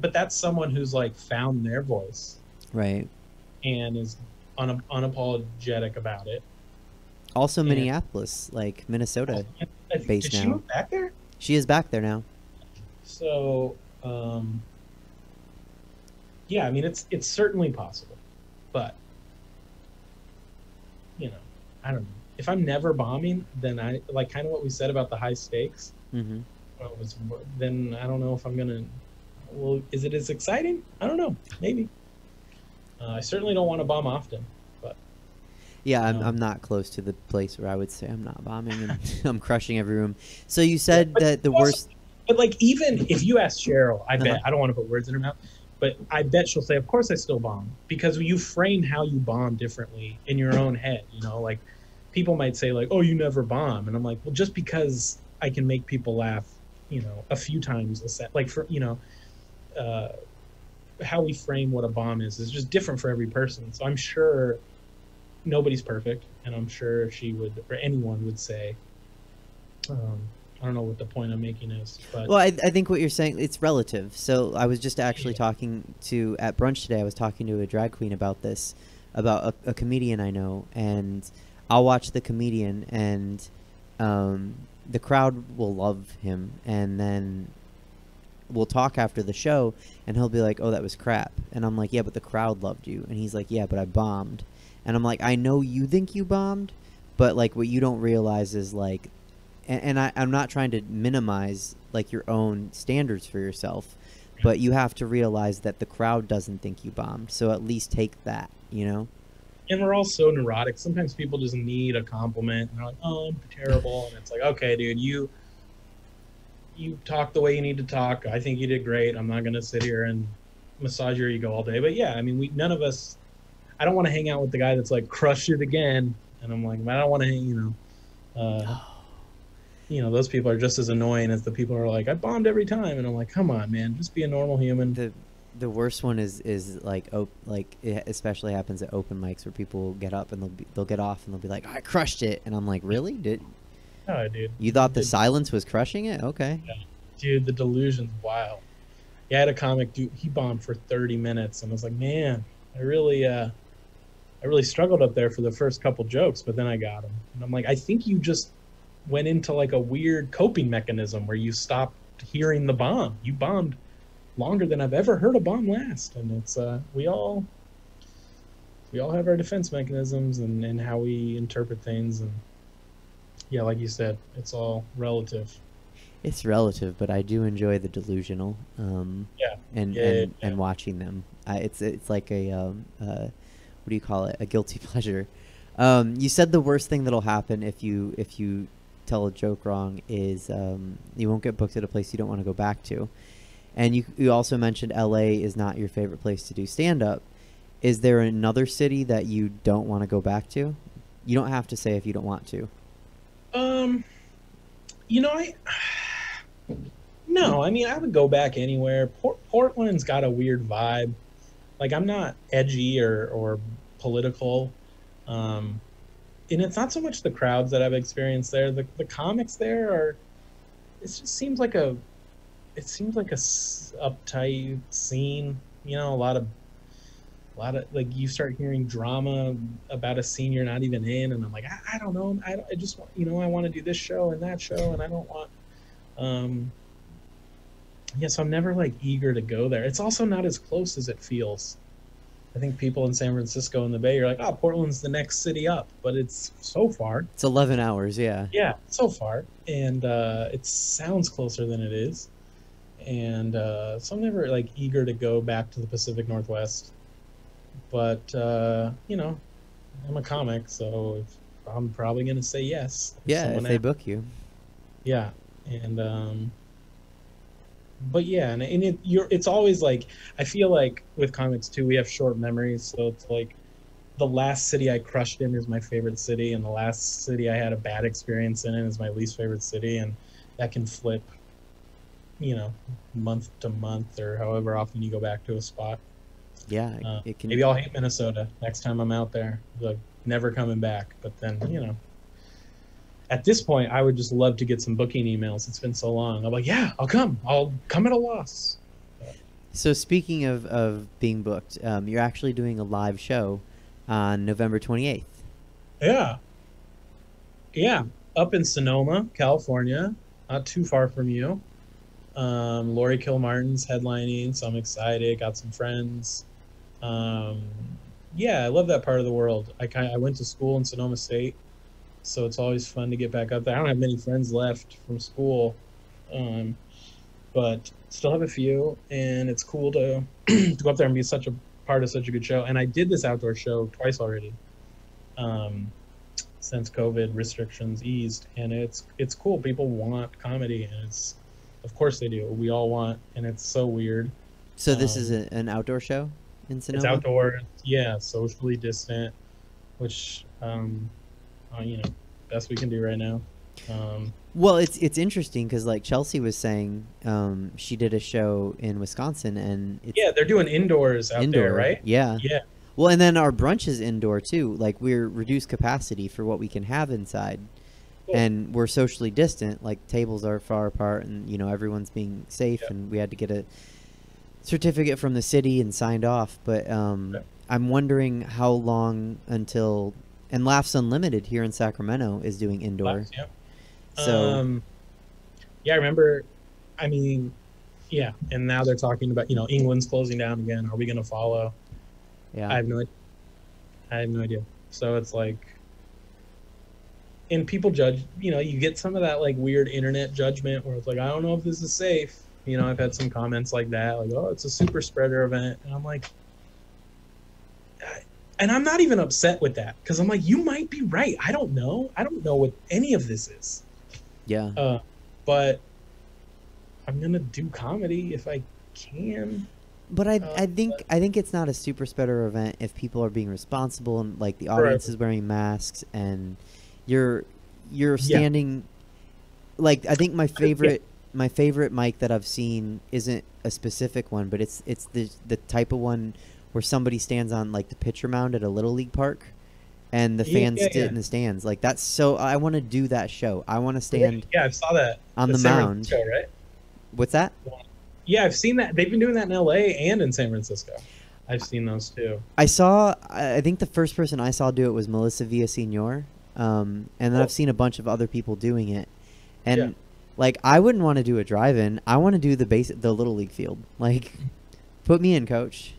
but that's someone who's like found their voice Right. and is unapologetic about it. Also, Yeah. Minneapolis, like Minnesota, based Did she now. move back there? She is back there now. So, yeah, I mean, it's certainly possible, but I don't know. If I'm never bombing, then I like kind of what we said about the high stakes. Mm-hmm. Then I don't know if I'm gonna. Well, is it as exciting? I don't know. Maybe. I certainly don't want to bomb often, but Yeah, I'm not close to the place where I would say I'm not bombing and I'm crushing every room. So you said that the worst. But like, even if you ask Cheryl, I bet Uh-huh. I don't want to put words in her mouth, but I bet she'll say, "Of course, I still bomb," because you frame how you bomb differently in your own head. Like people might say, like, "Oh, you never bomb," and I'm like, "Well, just because I can make people laugh, a few times a set, like for how we frame what a bomb is just different for every person." So I'm sure nobody's perfect, and I'm sure she would, or anyone would say, I don't know what the point I'm making is, but Well, I think what you're saying, it's relative. So I was just actually talking to, at brunch today, I was talking to a drag queen about this, about a comedian I know, and I'll watch the comedian, and the crowd will love him, and then we'll talk after the show, and he'll be like, "Oh, that was crap," and I'm like, "Yeah, but the crowd loved you," and he's like, "Yeah, but I bombed," and I'm like, "I know you think you bombed, but like what you don't realize is like." And I'm not trying to minimize like your own standards for yourself, but you have to realize that the crowd doesn't think you bombed. So at least take that, And we're all so neurotic. Sometimes people just need a compliment, and they're like, "Oh, I'm terrible," and it's like, "Okay, dude, you talk the way you need to talk. I think you did great. I'm not gonna sit here and massage your ego all day." But yeah, I mean, none of us. I don't want to hang out with the guy that's like, "Crush it again," and I'm like, I don't want to hang. Those people are just as annoying as the people who are like, "I bombed every time," and I'm like, "Come on, man, just be a normal human." The worst one is like it especially happens at open mics where people get up and they'll get off and they'll be like, "I crushed it," and I'm like, "Really? Oh, dude. You thought the silence was crushing it? Okay." Yeah. Dude, the delusion's wild. Yeah, I had a comic, dude, he bombed for 30 minutes, and I was like, man, I really struggled up there for the first couple jokes, but then I got him. And I'm like, I think you just went into like a weird coping mechanism where you stopped hearing the bomb. You bombed longer than I've ever heard a bomb last. And it's we all have our defense mechanisms and how we interpret things, and yeah, like you said, it's all relative. It's relative, but I do enjoy the delusional. And watching them. It's like a what do you call it? A guilty pleasure. You said the worst thing that'll happen if you tell a joke wrong is you won't get booked at a place you don't want to go back to. And you also mentioned LA is not your favorite place to do stand-up. Is there another city that you don't want to go back to? You don't have to say if you don't want to. No, I mean, I would go back anywhere. Portland's got a weird vibe. Like, I'm not edgy or political. And it's not so much the crowds that I've experienced there. The comics there are, it just seems like a uptight scene. A lot of like, you start hearing drama about a scene you're not even in, and I'm like, I don't know. I just want, I want to do this show and that show, and I don't want. So I'm never like eager to go there. It's also not as close as it feels. I think people in San Francisco and the Bay are like, "Oh, Portland's the next city up," but it's so far. It's 11 hours, yeah. Yeah, so far, and it sounds closer than it is, and so I'm never like eager to go back to the Pacific Northwest. But I'm a comic, so I'm probably gonna say yes. Yeah, if they asks. book you. Yeah, and but yeah, and it's always like, I feel like with comics too, we have short memories, so it's like the last city I crushed in is my favorite city, and the last city I had a bad experience in is my least favorite city, and that can flip, month to month or however often you go back to a spot. Yeah, it can. Maybe I'll hate Minnesota next time I'm out there, like never coming back. But then, at this point, I would just love to get some booking emails. It's been so long. I'm like, yeah, I'll come. I'll come at a loss. So speaking of being booked, you're actually doing a live show on November 28th. Yeah. Yeah. Up in Sonoma, California, not too far from you. Lori Kilmartin's headlining, so I'm excited. Got some friends. Yeah, I love that part of the world. I went to school in Sonoma State, so it's always fun to get back up there. I don't have many friends left from school, but still have a few, and it's cool to to go up there and be such a part of such a good show. And I did this outdoor show twice already, since COVID restrictions eased, and it's cool. People want comedy, and of course they do. We all want, and it's so weird. So this is an outdoor show in Sonoma? It's outdoors, yeah, socially distant, which best we can do right now. Well, it's interesting because like Chelsea was saying, she did a show in Wisconsin, and yeah, they're doing indoors out there, right? Yeah. Yeah. Well, and then our brunch is indoor too. Like we're reduced capacity for what we can have inside, Cool. and we're socially distant. Like tables are far apart, and everyone's being safe, Yep. and we had to get a certificate from the city and signed off. But I'm wondering how long until, and Laughs Unlimited here in Sacramento is doing indoor. Yeah. So yeah, I remember. I mean, yeah, and now they're talking about England's closing down again. Are we going to follow? yeah, I have no idea. So it's like, and people judge. You get some of that like weird internet judgment where it's like, I don't know if this is safe. I've had some comments like that, like, oh, it's a super spreader event, and I'm like, and I'm not even upset with that because I'm like, you might be right. I don't know what any of this is. yeah. But I'm gonna do comedy if I can. But I think it's not a super spreader event if people are being responsible and like the audience is wearing masks and you're standing. Like I think my favorite mic that I've seen isn't a specific one, but it's the type of one where somebody stands on like the pitcher mound at a little league park, and the fans sit in the stands. Like that's so. I want to do that show. I want to stand. Yeah, I saw that on the San mound. Francisco, right? What's that? Yeah, I've seen that. They've been doing that in LA and in San Francisco. I've seen those too. I think the first person I saw do it was Melissa Villaseñor, and then I've seen a bunch of other people doing it, and like I wouldn't want to do a drive-in. I want to do the little league field. Like, put me in, coach.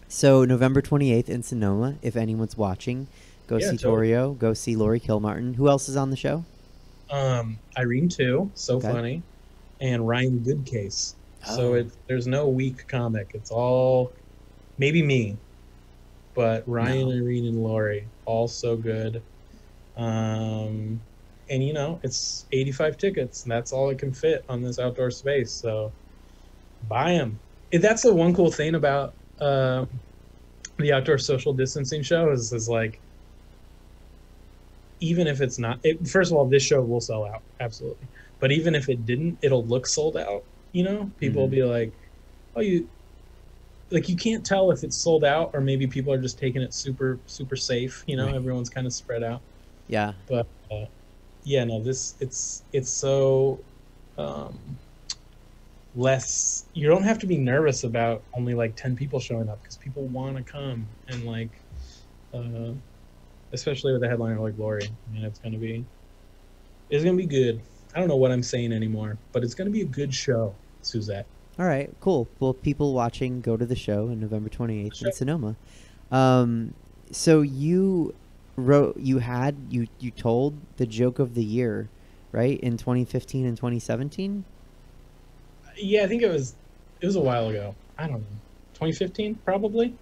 So November 28th in Sonoma. If anyone's watching, go see Torio. Go see Lori Kilmartin. Who else is on the show? Irene too, funny, and Ryan Goodcase. So there's no weak comic. It's all maybe me, but Ryan, Irene, and Lori all so good. And it's 85 tickets, and that's all it can fit on this outdoor space. So buy them. That's the one cool thing about the outdoor social distancing show is like, even if it's not, first of all, this show will sell out, absolutely. But even if it didn't, it'll look sold out. People will be like, oh, you can't tell if it's sold out or maybe people are just taking it super, super safe. Right. Everyone's kind of spread out. Yeah. But it's so less. You don't have to be nervous about only like 10 people showing up because people want to come, and like, especially with a headliner like Lori. I mean, it's gonna be good. I don't know what I'm saying anymore, but it's gonna be a good show, Suzette. All right, cool. Well, people watching, go to the show on November 28th in Sonoma. So you told the joke of the year, right, in 2015 and 2017? Yeah, I think it was a while ago. I don't know. 2015 probably.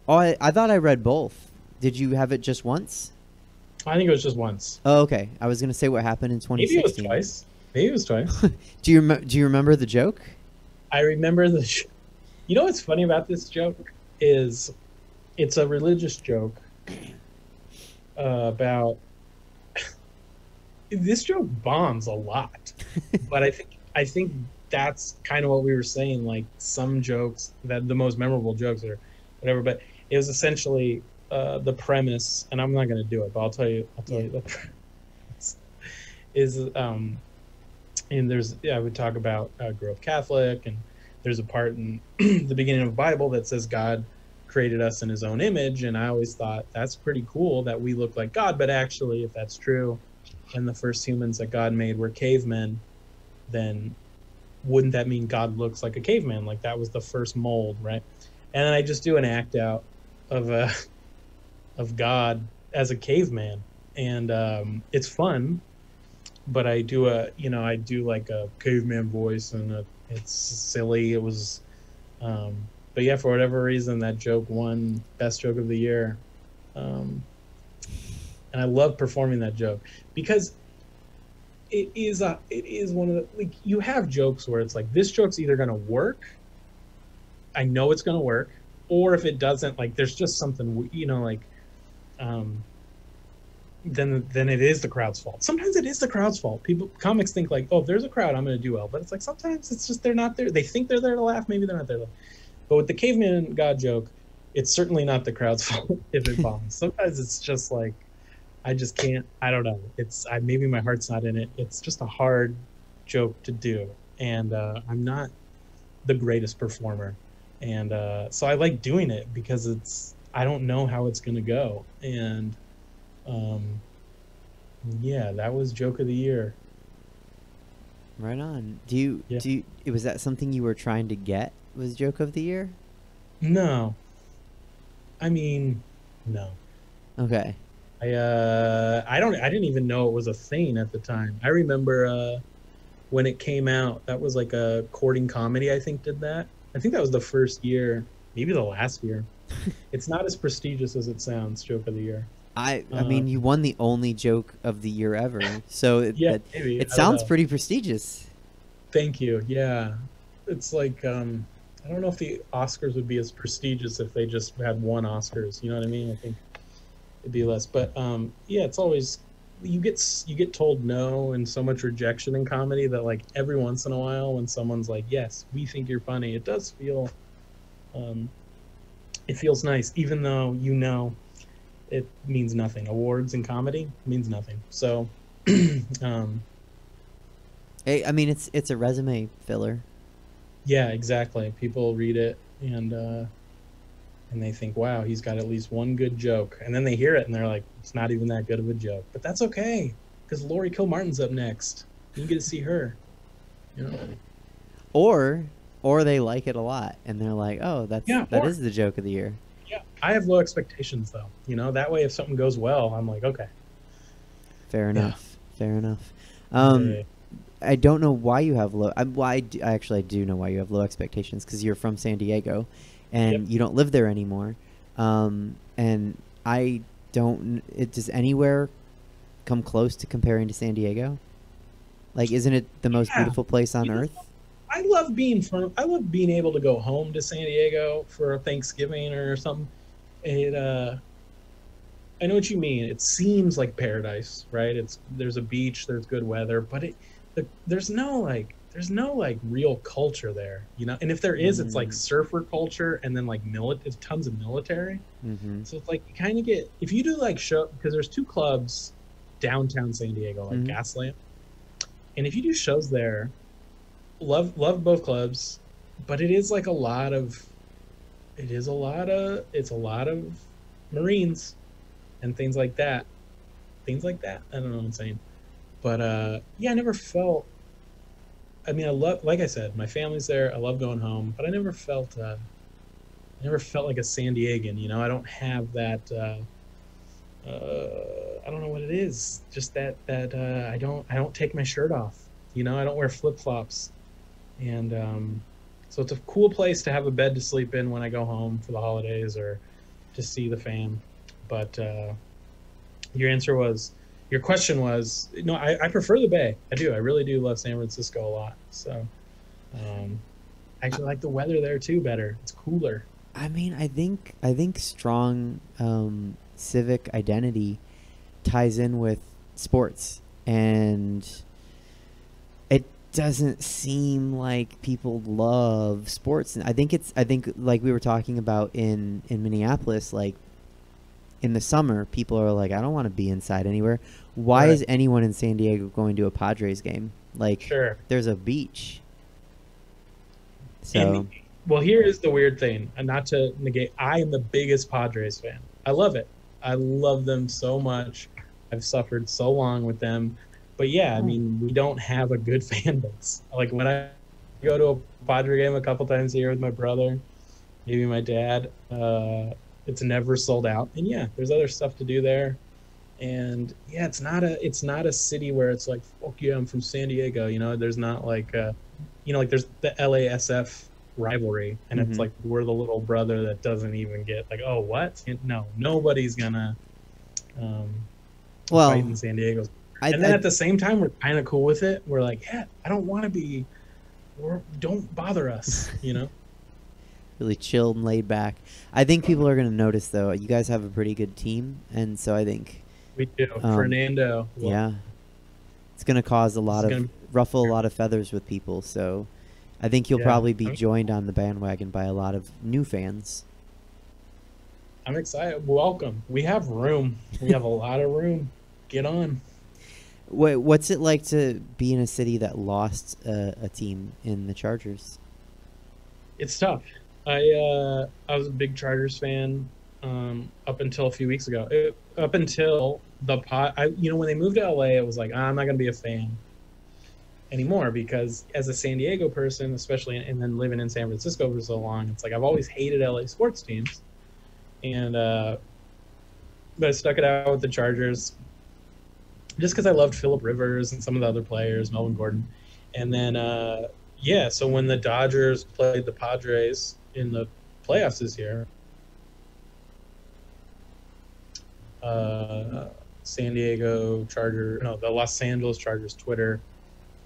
Oh, I thought I read both. Did you have it just once? I think it was just once. Oh, okay. I was gonna say what happened in Maybe it was 2016. twice. Maybe it was twice. Do you remember the joke? I remember you know what's funny about this joke is it's a religious joke about this joke bombs a lot, but I think that's kind of what we were saying. Like some jokes that the most memorable jokes or whatever, but it was essentially the premise, and I'm not going to do it, but I'll tell you the premise is and I would talk about grew up Catholic, and there's a part in the beginning of the Bible that says God created us in his own image, and I always thought that's pretty cool that we look like God, but actually if that's true and the first humans that God made were cavemen, then wouldn't that mean God looks like a caveman? Like that was the first mold, right? And then I just do an act out of God as a caveman, and it's fun, but I do like a caveman voice, and it's silly. It was but yeah, for whatever reason that joke won best joke of the year, and I love performing that joke because it is one of the, like, you have jokes where it's like this joke's either going to work, I know it's going to work, or if it doesn't, like there's just something, like then it is the crowd's fault. Sometimes it is the crowd's fault. Comics think like, oh, if there's a crowd, I'm going to do well, but it's like sometimes it's just they're not there. They think they're there to laugh, maybe they're not there to laugh. But with the caveman God joke, it's certainly not the crowd's fault if it bombs. Sometimes it's just like I just can't. I don't know. Maybe my heart's not in it. It's just a hard joke to do, and I'm not the greatest performer, and so I like doing it because I don't know how it's gonna go, and yeah, that was joke of the year. Right on. Was that something you were trying to get? Was joke of the year? No. I mean, no. Okay. I didn't even know it was a thing at the time. I remember when it came out, that was like a courting comedy, I think, did that. I think that was the first year, maybe the last year. It's not as prestigious as it sounds, joke of the year. I mean, you won the only joke of the year ever, so it sounds pretty prestigious. Thank you. Yeah, it's like I don't know if the Oscars would be as prestigious if they just had one Oscars. You know what I mean? I think it'd be less. But yeah, it's always you get told no and so much rejection in comedy that like every once in a while when someone's like, yes, we think you're funny, it does feel it feels nice, even though it means nothing. Awards in comedy means nothing. So I mean, it's a resume filler. Yeah, exactly. People read it and they think, wow, he's got at least one good joke, and then they hear it and they're like, it's not even that good of a joke. But that's okay, because Laurie Kilmartin's up next. You get to see her. Or they like it a lot and they're like, oh, that is the joke of the year. Yeah, I have low expectations though. That way, if something goes well, I'm like, okay. Fair enough. Fair enough. Okay. I don't know why you have low. I do know why you have low expectations, because you're from San Diego, and you don't live there anymore. And I don't. Does anywhere come close to comparing to San Diego? Like, isn't it the most beautiful place on earth? I love being able to go home to San Diego for Thanksgiving or something. I know what you mean. It seems like paradise, right? There's a beach, there's good weather, but there's no real culture there, and if there is, it's like surfer culture, and then like it's tons of military. So it's like you kind of get, if you do like show, because there's two clubs downtown San Diego, like Gaslamp, and if you do shows there, love both clubs, but it's a lot of Marines and things like that. I don't know what I'm saying. But yeah, I never felt. I mean, like I said, my family's there. I love going home, but I never felt like a San Diegan. I don't have that. I don't know what it is. Just that I don't take my shirt off. I don't wear flip flops, and so it's a cool place to have a bed to sleep in when I go home for the holidays, or to see the fam. But your question was, no, I prefer the Bay. I do. I really do love San Francisco a lot. So I actually like the weather there too better. It's cooler. I mean, I think strong civic identity ties in with sports, and it doesn't seem like people love sports. I think like we were talking about in Minneapolis, like in the summer, people are like, I don't want to be inside anywhere. Why is anyone in San Diego going to a Padres game? Like, sure, there's a beach. So, well, here is the weird thing, and not to negate, I am the biggest Padres fan. I love it. I love them so much. I've suffered so long with them. But yeah, I mean, we don't have a good fan base. Like when I go to a Padre game a couple times a year with my brother, maybe my dad, it's never sold out. And yeah, there's other stuff to do there. And yeah, it's not a city where it's like, fuck yeah, I'm from San Diego. You know, there's not like, like there's the LASF rivalry, and it's like we're the little brother that doesn't even get like, oh, what? No, nobody's gonna fight in San Diego. And then at the same time, we're kind of cool with it. We're like, yeah, I don't want to be, don't bother us, you know? Really chilled and laid back. I think people are going to notice, though. You guys have a pretty good team, and so I think we do. Fernando. Well, yeah. It's going to cause ruffle a lot of feathers with people, so I think you'll probably be joined on the bandwagon by a lot of new fans. I'm excited. Welcome. We have room. We have a lot of room. Get on. What's it like to be in a city that lost a team in the Chargers? It's tough. I was a big Chargers fan up until a few weeks ago. Up until when they moved to LA, it was like, I'm not going to be a fan anymore, because as a San Diego person, especially, and then living in San Francisco for so long, it's like I've always hated LA sports teams. And but I stuck it out with the Chargers just because I loved Phillip Rivers and some of the other players, Melvin Gordon. And then so when the Dodgers played the Padres in the playoffs this year, the Los Angeles Chargers Twitter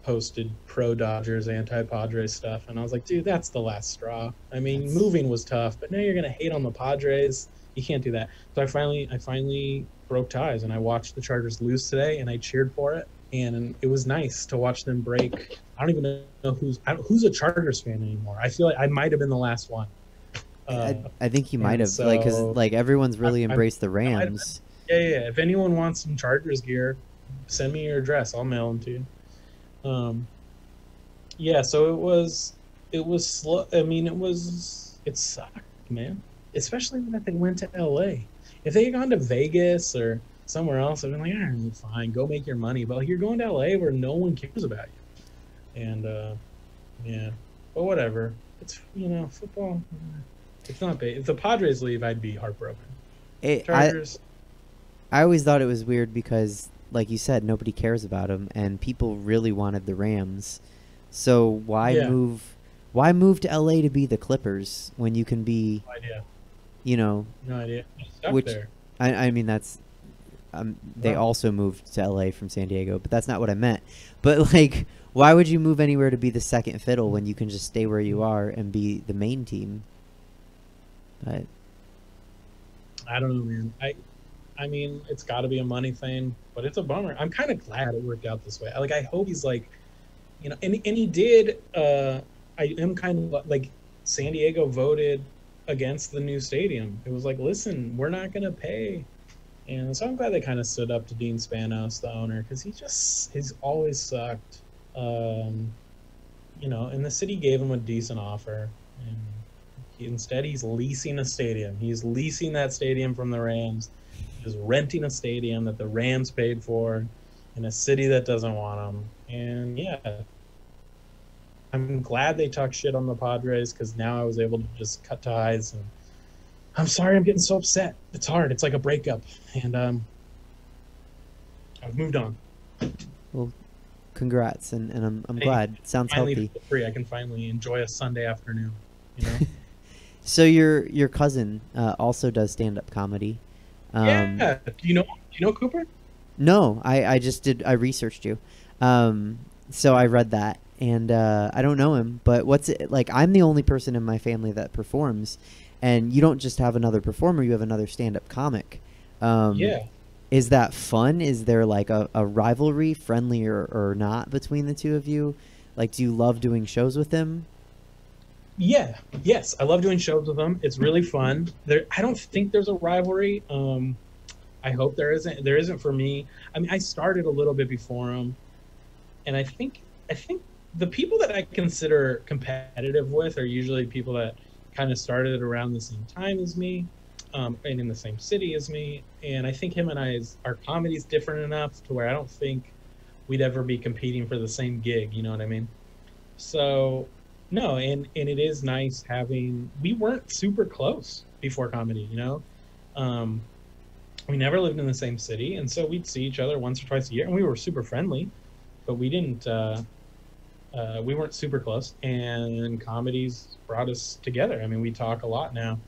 posted pro-Dodgers, anti-Padres stuff, and I was like, dude, that's the last straw. I mean, moving was tough, but now you're gonna hate on the Padres. You can't do that. So I finally broke ties, and I watched the Chargers lose today, and I cheered for it, and it was nice to watch them break. I don't even know who's a Chargers fan anymore. I feel like I might have been the last one. I think you might have, because everyone's really embraced the Rams. Yeah. If anyone wants some Chargers gear, send me your address. I'll mail them to you. So it was slow. I mean, it sucked, man. Especially when they went to LA. If they had gone to Vegas or somewhere else, I'd been like, all right, fine, go make your money. But you're going to LA where no one cares about you. And but whatever. It's football. It's not big. If the Padres leave, I'd be heartbroken. Chargers. I always thought it was weird because, like you said, nobody cares about them, and people really wanted the Rams. So why move? Why move to LA to be the Clippers when you can be? No idea. No idea. There. I mean, that's they also moved to LA from San Diego, but that's not what I meant. But why would you move anywhere to be the second fiddle when you can just stay where you are and be the main team? But I don't know, man. I mean, it's got to be a money thing, but it's a bummer. I'm kind of glad it worked out this way. I hope he's and he did. I am kind of San Diego voted against the new stadium. It was like, listen, we're not going to pay. And so I'm glad they kind of stood up to Dean Spanos, the owner, because he's always sucked. And the city gave him a decent offer. And instead, he's leasing a stadium. He's leasing that stadium from the Rams. He's renting a stadium that the Rams paid for in a city that doesn't want him. And I'm glad they talk shit on the Padres, because now I was able to just cut ties. And I'm sorry I'm getting so upset. It's hard. It's like a breakup. And I've moved on. Well, congrats, and I'm glad. It sounds healthy. Free. I can finally enjoy a Sunday afternoon. So your cousin also does stand-up comedy. Yeah. Do you know Cooper? No, I researched you. So I read that, and I don't know him, but what's it like? I'm the only person in my family that performs, and you don't just have another performer, you have another stand-up comic. Yeah. Is that fun? Is there like a rivalry, friendly or not, between the two of you? Like, do you love doing shows with him? Yeah. Yes, I love doing shows with them. It's really fun. I don't think there's a rivalry. I hope there isn't. There isn't for me. I mean, I started a little bit before him, and I think the people that I consider competitive with are usually people that kind of started around the same time as me, and in the same city as me. And I think him and our comedy's different enough to where I don't think we'd ever be competing for the same gig. You know what I mean? So no, and it is nice having. We weren't super close before comedy. We never lived in the same city, and so we'd see each other once or twice a year, and we were super friendly, but we didn't. We weren't super close, and comedies brought us together. I mean, we talk a lot now,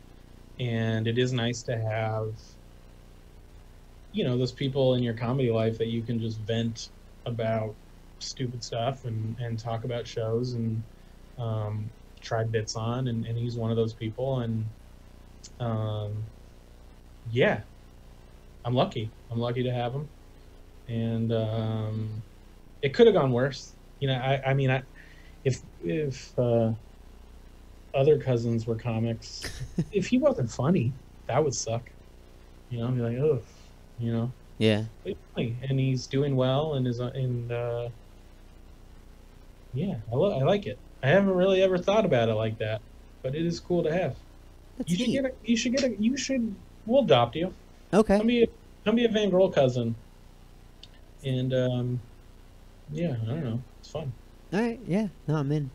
and it is nice to have, those people in your comedy life that you can just vent about stupid stuff and talk about shows and try bits on, and he's one of those people, and yeah. I'm lucky to have him, and it could have gone worse. I mean, if other cousins were comics, if he wasn't funny, that would suck. I'd be like, oh, Yeah. But he's funny, and he's doing well, and yeah, I like it. I haven't really ever thought about it like that, but it is cool to have. That's You should neat. get a. We'll adopt you. Okay. Come be a Van Grol cousin, and yeah, I don't know, it's fun. All right. Yeah. No, I'm in.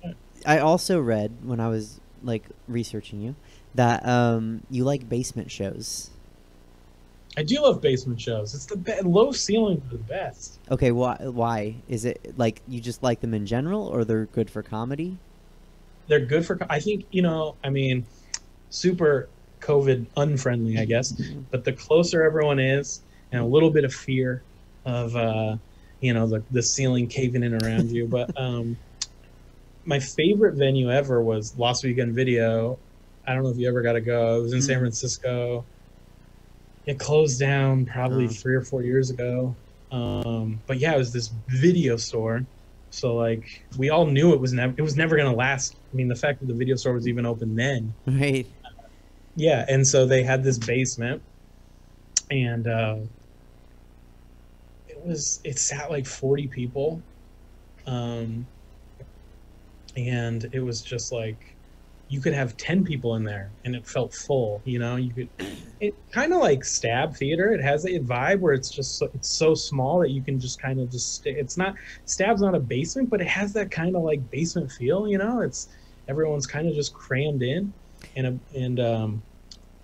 Yeah. I also read when I was like researching you that you like basement shows. I do love basement shows. It's low ceilings are the best. Okay. Why? Is it like you just like them in general, or they're good for comedy? They're good for. I think I mean, super COVID unfriendly, I guess. But the closer everyone is, and a little bit of fear of the ceiling caving in around you. But my favorite venue ever was Last Weekend Video. I don't know if you ever got to go. It was in San Francisco. It closed down probably 3 or 4 years ago. But yeah, it was this video store. So like we all knew it was never gonna last. I mean, the fact that the video store was even open then. Right. Yeah, and so they had this basement, and it sat like 40 people, and it was just like you could have 10 people in there, and it felt full. It kind of like Stab Theater. It has a vibe where it's so small that you can just kind of it's not Stab's not a basement, but it has that kind of like basement feel. It's everyone's kind of just crammed in. And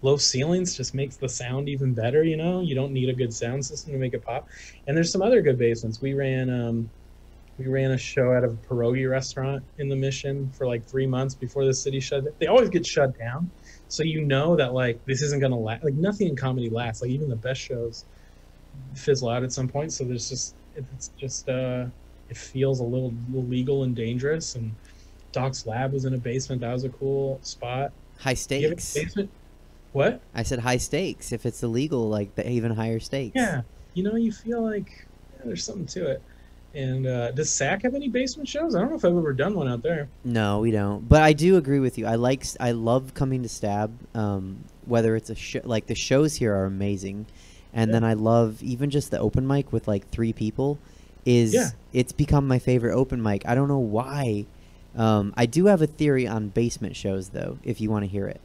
low ceilings just makes the sound even better. You don't need a good sound system to make it pop. And there's some other good basements. We ran a show out of a pierogi restaurant in the Mission for like 3 months before the city shut down. They always get shut down, so that like this isn't gonna last. Like nothing in comedy lasts. Like even the best shows fizzle out at some point. So it feels a little illegal and dangerous. And Doc's Lab was in a basement. That was a cool spot. High stakes. Basement? What? I said high stakes. If it's illegal, like the even higher stakes. Yeah. You feel like there's something to it. And does SAC have any basement shows? I don't know if I've ever done one out there. No, we don't. But I do agree with you. I love coming to Stab. Whether it's a show, like the shows here are amazing, and then I love even just the open mic with like 3 people. It's become my favorite open mic. I don't know why. I do have a theory on basement shows, though, if you want to hear it.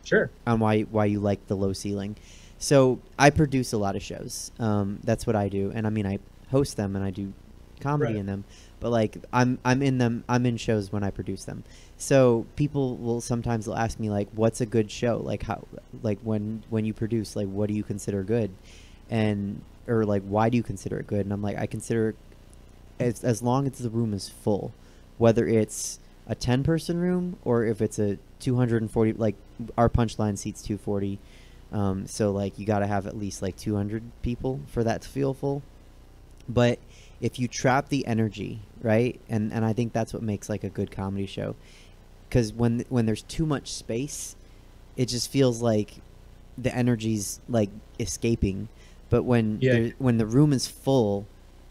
Sure. On why you like the low ceiling. So I produce a lot of shows. That's what I do, and I mean I host them and I do comedy in them. But like I'm in them. I'm in shows when I produce them. So people will sometimes ask me like, "What's a good show? Like how? Like when you produce, like what do you consider good?" Or like why do you consider it good? And I'm like, I consider as long as the room is full, whether it's a 10-person room or if it's a 240, like our punchline seats 240. So like you got to have at least like 200 people for that to feel full. But if you trap the energy, right? And I think that's what makes like a good comedy show. Cuz when there's too much space, it just feels like the energy's like escaping. But when the room is full,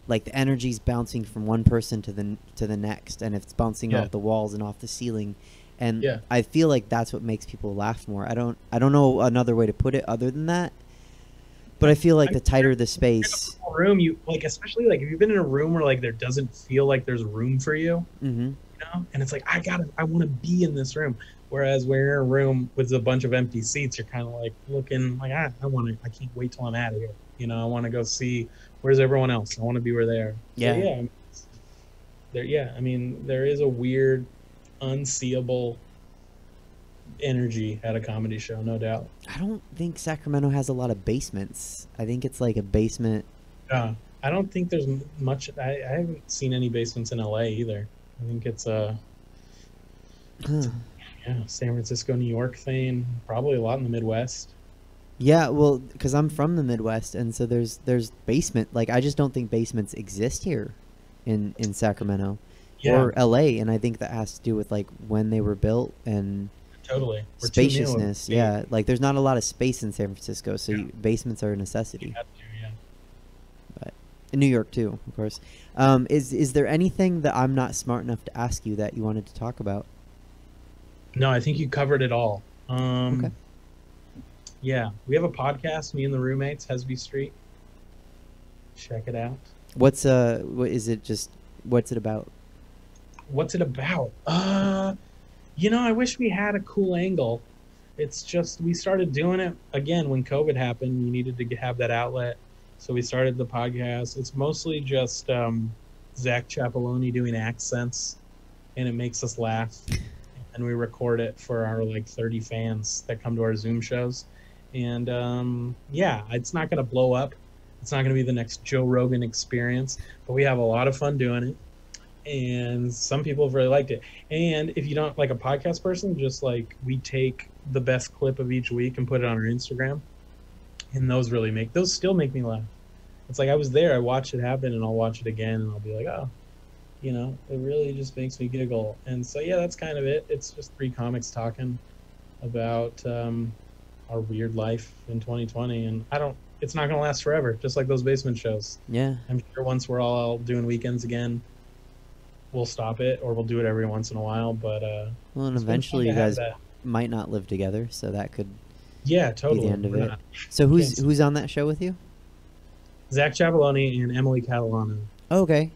like the energy's bouncing from one person to the next, and it's bouncing off the walls and off the ceiling. And I feel like that's what makes people laugh more. I don't know another way to put it other than that. But I feel like the tighter the space, room, you like, especially like if you've been in a room where like there doesn't feel like there's room for you, you know, and it's like I want to be in this room. Whereas when you're in a room with a bunch of empty seats, you're kind of like looking like I can't wait till I'm out of here. You know, I want to go see where's everyone else. I want to be where they are. Yeah. So, I mean, there is a weird, unseeable energy at a comedy show, no doubt. I don't think Sacramento has a lot of basements. I think it's like a basement. I don't think there's much. I haven't seen any basements in LA either. I think it's San Francisco, New York thing. Probably a lot in the Midwest. Yeah, well, because I'm from the Midwest, and so there's basement. Like I just don't think basements exist here in Sacramento or LA, and I think that has to do with like when they were built and totally spaciousness. Yeah, like there's not a lot of space in San Francisco, so basements are a necessity. But in New York too, of course. Is there anything that I'm not smart enough to ask you that you wanted to talk about? No, I think you covered it all. Okay. Yeah, we have a podcast, me and the roommates, Hesby Street. Check it out. What is it about? What's it about? You know, I wish we had a cool angle. It's just we started doing it again when COVID happened. You needed to have that outlet, so we started the podcast. It's mostly just Zach Chapeloni doing accents, and it makes us laugh. And we record it for our like 30 fans that come to our Zoom shows. And it's not going to blow up. It's not going to be the next Joe Rogan experience, but we have a lot of fun doing it. And some people have really liked it. And if you don't like a podcast person, just like we take the best clip of each week and put it on our Instagram. And those still make me laugh. It's like I was there, I watched it happen, and I'll watch it again and I'll be like, oh, you know, it really just makes me giggle. And so, yeah, that's kind of it. It's just three comics talking about our weird life in 2020. And it's not going to last forever, just like those basement shows. Yeah. I'm sure once we're all doing weekends again, we'll stop it, or we'll do it every once in a while. But, well, and eventually you guys might not live together, so that could be the end of it. So who's on that show with you? Zach Chapeloni and Emily Catalano. Oh, okay.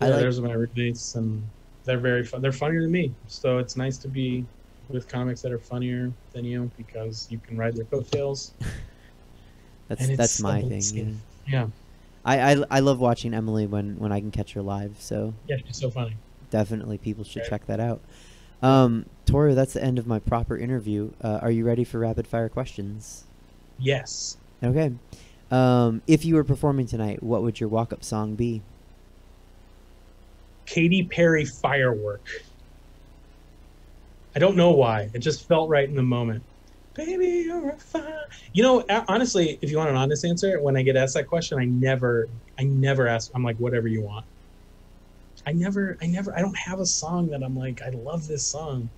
Yeah, there's my roommates, and they're very fun. They're funnier than me, so it's nice to be with comics that are funnier than you because you can ride their coattails. That's my thing. Yeah. I love watching Emily when I can catch her live. So yeah, she's so funny. Definitely, people should check that out. Torio, that's the end of my proper interview. Are you ready for rapid fire questions? Yes. Okay. If you were performing tonight, what would your walk-up song be? Katy Perry, Firework. I don't know why. It just felt right in the moment. Baby, you're a fire. You know, honestly, if you want an honest answer, when I get asked that question, I never ask. I'm like, whatever you want. I don't have a song that I'm like, I love this song.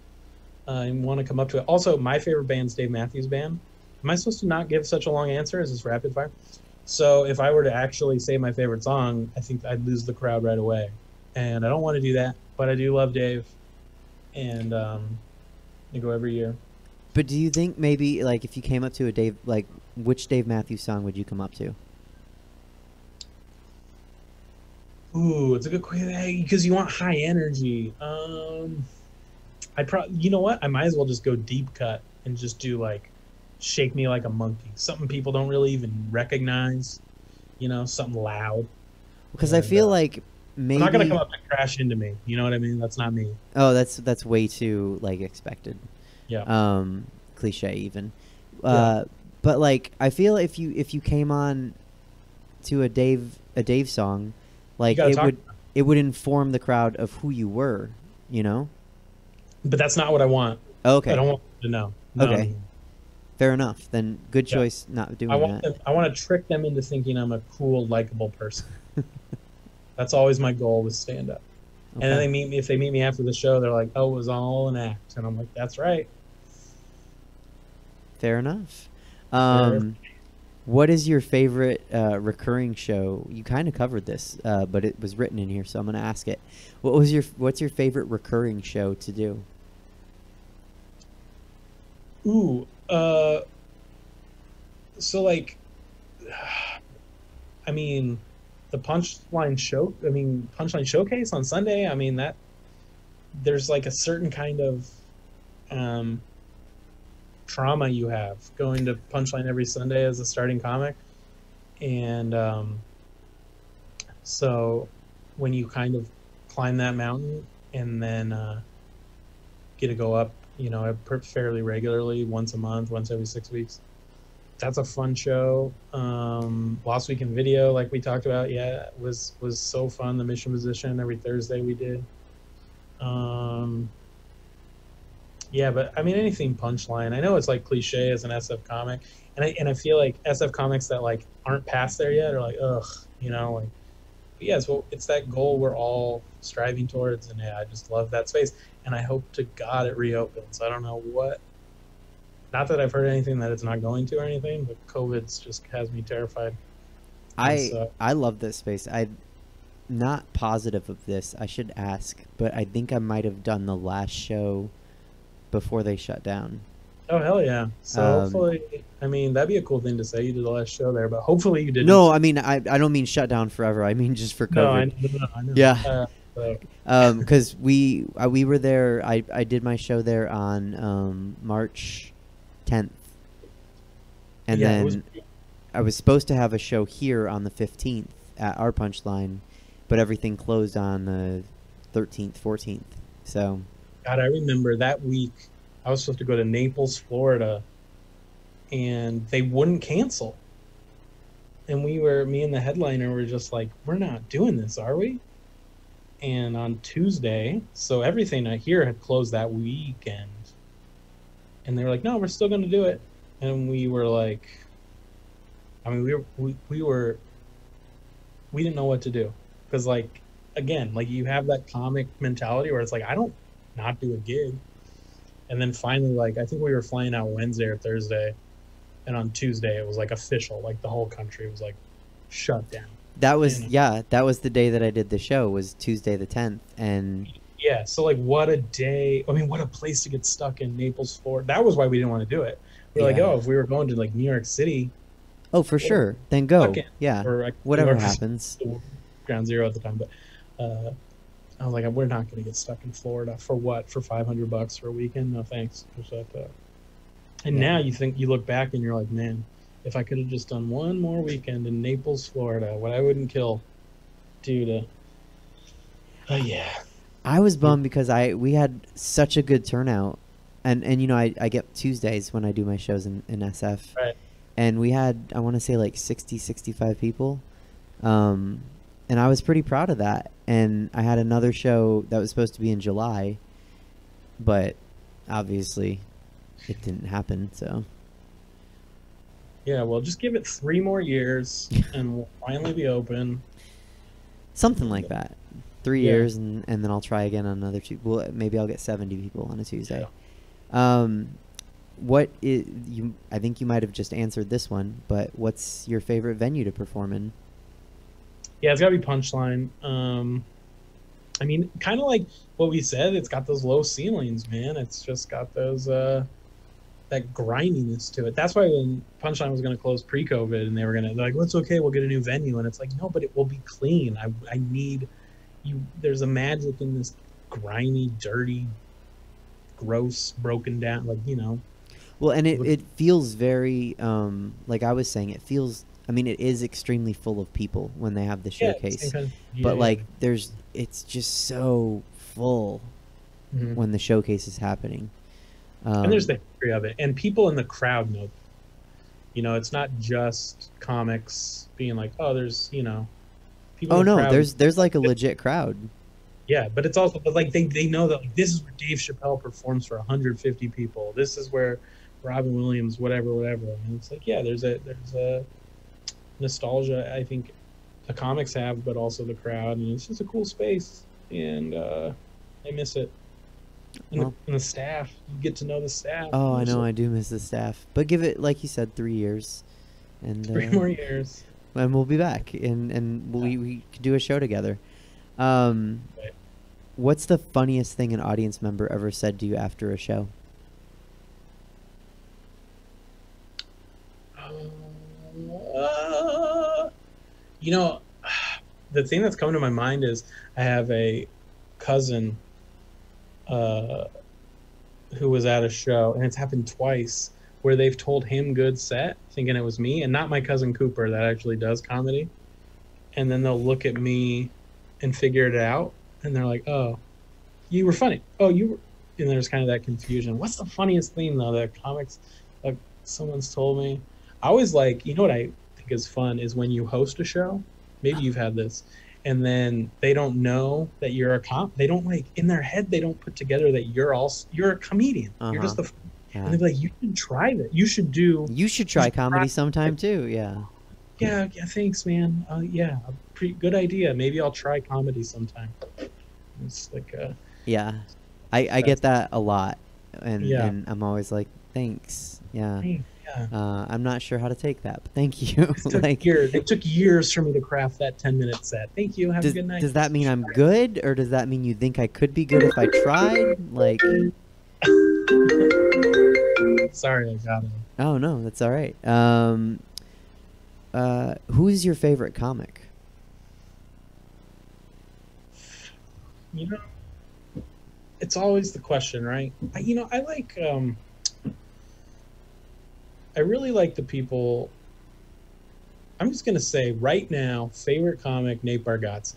I want to come up to it. Also, my favorite band's Dave Matthews Band. Am I supposed to not give such a long answer? Is this rapid fire? So if I were to actually say my favorite song, I think I'd lose the crowd right away. And I don't want to do that, but I do love Dave. And I go every year. But do you think maybe, like, if you came up to a Dave, like, which Dave Matthews song would you come up to? Ooh, it's a good question, because you want high energy. You know what? I might as well just go deep cut and just do, like, Shake Me Like a Monkey. Something people don't really even recognize. You know, something loud. Because I feel like maybe... I'm not going to come up and crash into me. You know what I mean? That's not me. Oh, that's way too, like, expected. Yeah. Cliche even. But like I feel if you came on to a Dave song, like it would inform the crowd of who you were, you know? But that's not what I want. Okay. I don't want them to know. No, Okay. no. Fair enough. Then good Yeah. choice not doing I want that. them, I want to trick them into thinking I'm a cool, likable person. That's always my goal with stand up. Okay. And then if they meet me after the show, they're like, "Oh, it was all an act," and I'm like, "That's right." Fair enough. What is your favorite recurring show? You kind of covered this, but it was written in here, so I'm going to ask it. What's your favorite recurring show to do? Ooh, so like, I mean, the Punchline Showcase on Sunday. I mean that there's like a certain kind of trauma you have going to Punchline every Sunday as a starting comic, and so when you kind of climb that mountain and then get to go up, fairly regularly, once a month, once every 6 weeks. That's a fun show. Last Week in Video, like we talked about, was so fun. The Mission Position every Thursday we did. But I mean anything Punchline. I know it's like cliche as an SF comic, and I feel like SF comics that like aren't past there yet are like, ugh, like. But yeah, so it's that goal we're all striving towards, and I just love that space, and I hope to God it reopens. I don't know what. Not that I've heard anything that it's not going to or anything, but COVID's just has me terrified. I love this space. I'm not positive of this. I should ask, but I think I might have done the last show before they shut down. Oh, hell yeah. So hopefully, I mean, that'd be a cool thing to say. You did the last show there, but hopefully you didn't. No, I mean, I don't mean shut down forever. I mean just for COVID. No, I know. Yeah. Because we were there. I did my show there on March 10th. And then I was supposed to have a show here on the 15th at our Punchline, but everything closed on the 13th, 14th. So God, I remember that week I was supposed to go to Naples, Florida, and they wouldn't cancel. And me and the headliner were just like, we're not doing this, are we? And on Tuesday, so everything here had closed that weekend. And they were like, no, we're still going to do it. And we were like, I mean, we didn't know what to do. Because, like, again, like you have that comic mentality where it's like, I don't not do a gig. And then finally, like, I think we were flying out Wednesday or Thursday. And on Tuesday, it was like official. Like the whole country was like shut down. That was, that was the day that I did the show, was Tuesday the 10th. And yeah, so like what a day. I mean, what a place to get stuck in Naples, Florida. That was why we didn't want to do it. We were like, oh, if we were going to like New York City. Oh, for sure. Then go. Yeah. Or whatever happens. Ground Zero at the time. But I was like, we're not going to get stuck in Florida. For what? For $500 for a weekend? No, thanks. And now you look back and you're like, man, if I could have just done one more weekend in Naples, Florida, what I wouldn't kill due to. Oh, yeah. I was bummed because we had such a good turnout. And I get Tuesdays when I do my shows in SF. Right. And we had, I want to say, like 60, 65 people. And I was pretty proud of that. And I had another show that was supposed to be in July. But obviously it didn't happen, so. Yeah, well, just give it 3 more years and we'll finally be open. Something like that. 3 years, and then I'll try again on another 2. Well, maybe I'll get 70 people on a Tuesday. Yeah. I think you might have just answered this one, but what's your favorite venue to perform in? Yeah, it's got to be Punchline. I mean, kind of like what we said, it's got those low ceilings, man. It's just got those that grindiness to it. That's why when Punchline was going to close pre-COVID and they're like, well, it's okay, we'll get a new venue. And it's like, no, but it will be clean. I need you. There's a magic in this grimy, dirty, gross, broken down, Well, and it feels very, like I was saying, it feels, I mean, it is extremely full of people when they have the showcase. But it's just so full when the showcase is happening. And there's the history of it. And people in the crowd know. It's not just comics being like, oh, there's, people in the crowd. There's like a legit crowd. Yeah, but it's also, but like they know that like this is where Dave Chappelle performs for 150 people. This is where Robin Williams, whatever. And it's like, yeah, there's a nostalgia I think the comics have, but also the crowd, and it's just a cool space, and I miss it. And the staff, you get to know the staff. Oh, I know, I do miss the staff. But give it, like you said, 3 years, and 3 more years, and we'll be back, and we could do a show together. Right. What's the funniest thing an audience member ever said to you after a show? You know, the thing that's coming to my mind is I have a cousin who was at a show, and it's happened twice, where they've told him good set, thinking it was me, and not my cousin Cooper that actually does comedy. And then they'll look at me and figure it out, and they're like, "Oh, you were funny. Oh, you were," and there's kind of that confusion. What's the funniest thing though that comics, like someone's told me? I always like, you know what I think is fun is when you host a show. Maybe you've had this, and then they don't know that you're a they don't, like, in their head they don't put together that you're a comedian. You're just a Yeah. and they're like, you should try that. You should try comedy sometime too. Yeah. Yeah, thanks, man. Yeah, a pretty good idea. Maybe I'll try comedy sometime. It's like yeah, I get that a lot, and Yeah. and I'm always like, thanks. Yeah. hey, yeah. I'm not sure how to take that, but thank you. Like, It took years for me to craft that 10-minute set. Thank you. Have a good night. does that mean I'm good, or does that mean you think I could be good if I tried? Like, Sorry, I got it. oh no, that's all right. Who's your favorite comic? You know, it's always the question, right? I like I really like the people. I'm just gonna say right now, favorite comic, Nate Bargatze.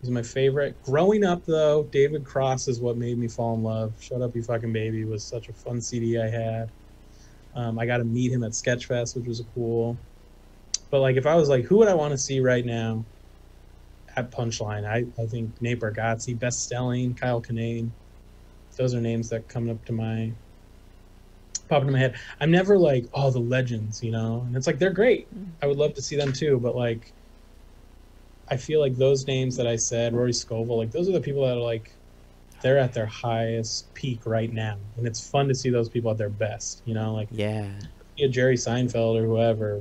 He's my favorite. Growing up though, David Cross is what made me fall in love. Shut Up You Fucking Baby was such a fun CD I had. I got to meet him at Sketchfest, which was cool. But like, if I was like, who would I want to see right now at Punchline? I think Nate Bargatze, Best Selling, Kyle Kinane. Those are names that come up to pop into my head. I'm never like, oh, the legends, and it's like, they're great. I would love to see them too, but like, I feel like those names that I said, Rory Scovel, like those are the people that are like, they're at their highest peak right now, and it's fun to see those people at their best. Like, Yeah. Jerry Seinfeld or whoever,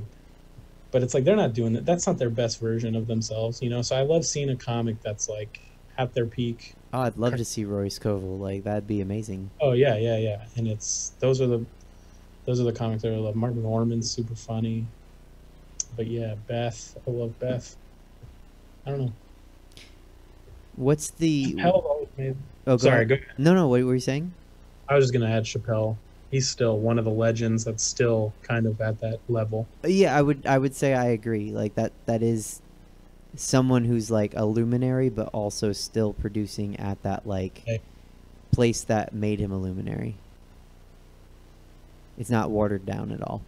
but it's like they're not doing it. That's not their best version of themselves. So I love seeing a comic that's like at their peak. Oh, I'd love to see Rory Scovel. Like, that'd be amazing. Oh yeah. And those are the comics that I love. Martin Norman's super funny, but yeah, Beth. I love Beth. I don't know. What's the? Chappelle always made. Oh, Sorry, ahead. go ahead. No. What were you saying? I was just gonna add Chappelle. He's still one of the legends that's still kind of at that level. Yeah, I would say I agree. Like that is someone who's like a luminary, but also still producing at that like place that made him a luminary. It's not watered down at all.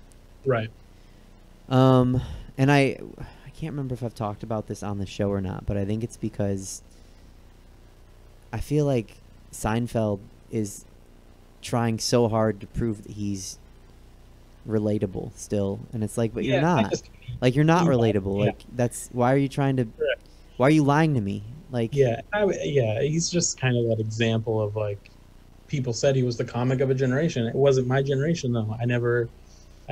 Right. And I can't remember if I've talked about this on the show or not, but I think it's because I feel like Seinfeld is trying so hard to prove that he's relatable still, and it's like, but you're not. Like, you're not relatable. Yeah. Like, that's why are you trying to? Correct. Why are you lying to me? Like, yeah, he's just kind of that example of like, people said he was the comic of a generation. It wasn't my generation though. I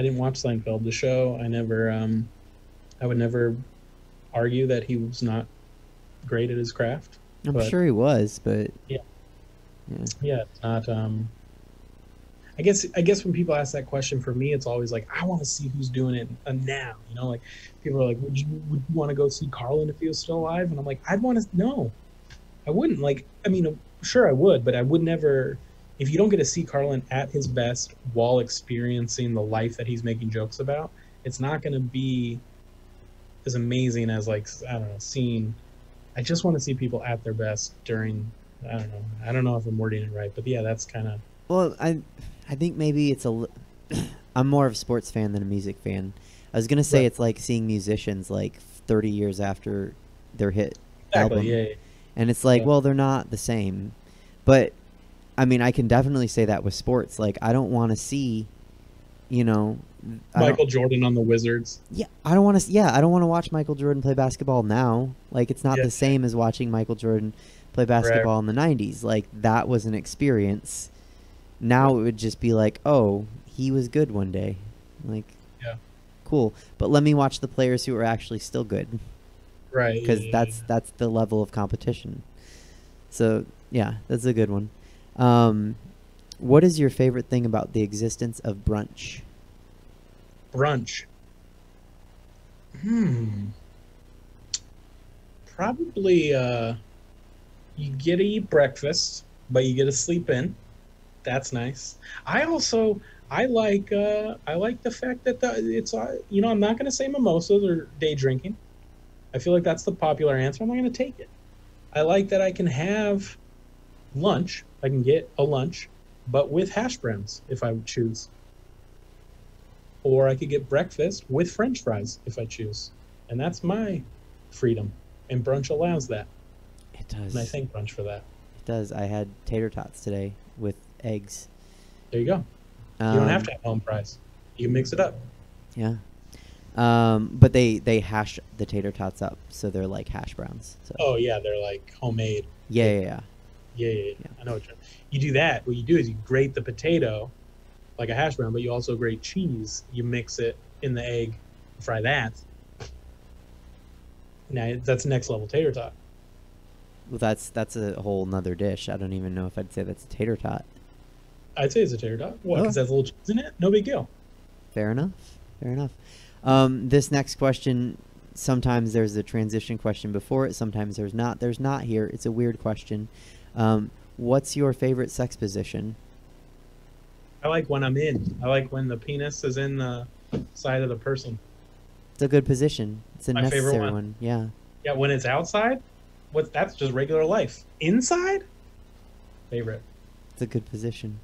didn't watch Seinfeld, the show. I would never argue that he was not great at his craft. I'm sure he was, but yeah, it's not. I guess when people ask that question, for me, it's always like, I want to see who's doing it now. Like, people are like, would you want to go see Carlin if he was still alive? And I'm like, I'd want to. No, I wouldn't. Like, I mean, sure I would, but I would never. If you don't get to see Carlin at his best while experiencing the life that he's making jokes about, it's not going to be as amazing as, like, I don't know, seeing. I just want to see people at their best during. I don't know if I'm wording it right, but yeah, that's kind of. Well, I think maybe it's I'm more of a sports fan than a music fan. I was gonna say It's like seeing musicians like 30 years after their hit album, yeah. And it's like, Yeah. well, they're not the same. But I mean, I can definitely say that with sports. Like, I don't want to see, you know, Michael Jordan on the Wizards. yeah, I don't want to. Yeah, I don't want to watch Michael Jordan play basketball now. Like, it's not Yeah. the same as watching Michael Jordan play basketball in the '90s. Like, that was an experience. Now it would just be like, oh, he was good one day. Like, Yeah. cool. But let me watch the players who are actually still good, Right. because yeah, that's the level of competition. So yeah, that's a good one. What is your favorite thing about the existence of brunch? Brunch. Probably you get to eat breakfast, but you get to sleep in. That's nice. I like the fact that it's I'm not going to say mimosas or day drinking. I feel like that's the popular answer. I'm not going to take it. I like that I can have lunch. I can get a lunch, but with hash browns if I would choose. Or I could get breakfast with French fries if I choose. And that's my freedom. And brunch allows that. It does. And I thank brunch for that. It does. I had tater tots today with eggs. There you go. You don't have to have home fries. You can mix it up. Yeah. But they hash the tater tots up, so they're like hash browns. So. Oh yeah, they're like homemade. Yeah. Yeah. I know what you do. That. What you do is you grate the potato like a hash brown, but you also grate cheese. You mix it in the egg, fry that. Now that's next level tater tot. Well, that's a whole nother dish. I don't even know if I'd say that's a tater tot. I'd say it's a tater tot. What? Oh. Because it has a little cheese in it? No big deal. Fair enough. This next question, sometimes there's a transition question before it, sometimes there's not. There's not here. It's a weird question. What's your favorite sex position? I like when I'm in. I like when the penis is in the side of the person. It's a good position. It's a My favorite necessary one. one. Yeah. Yeah, when it's outside, that's just regular life. Inside, favorite. It's a good position.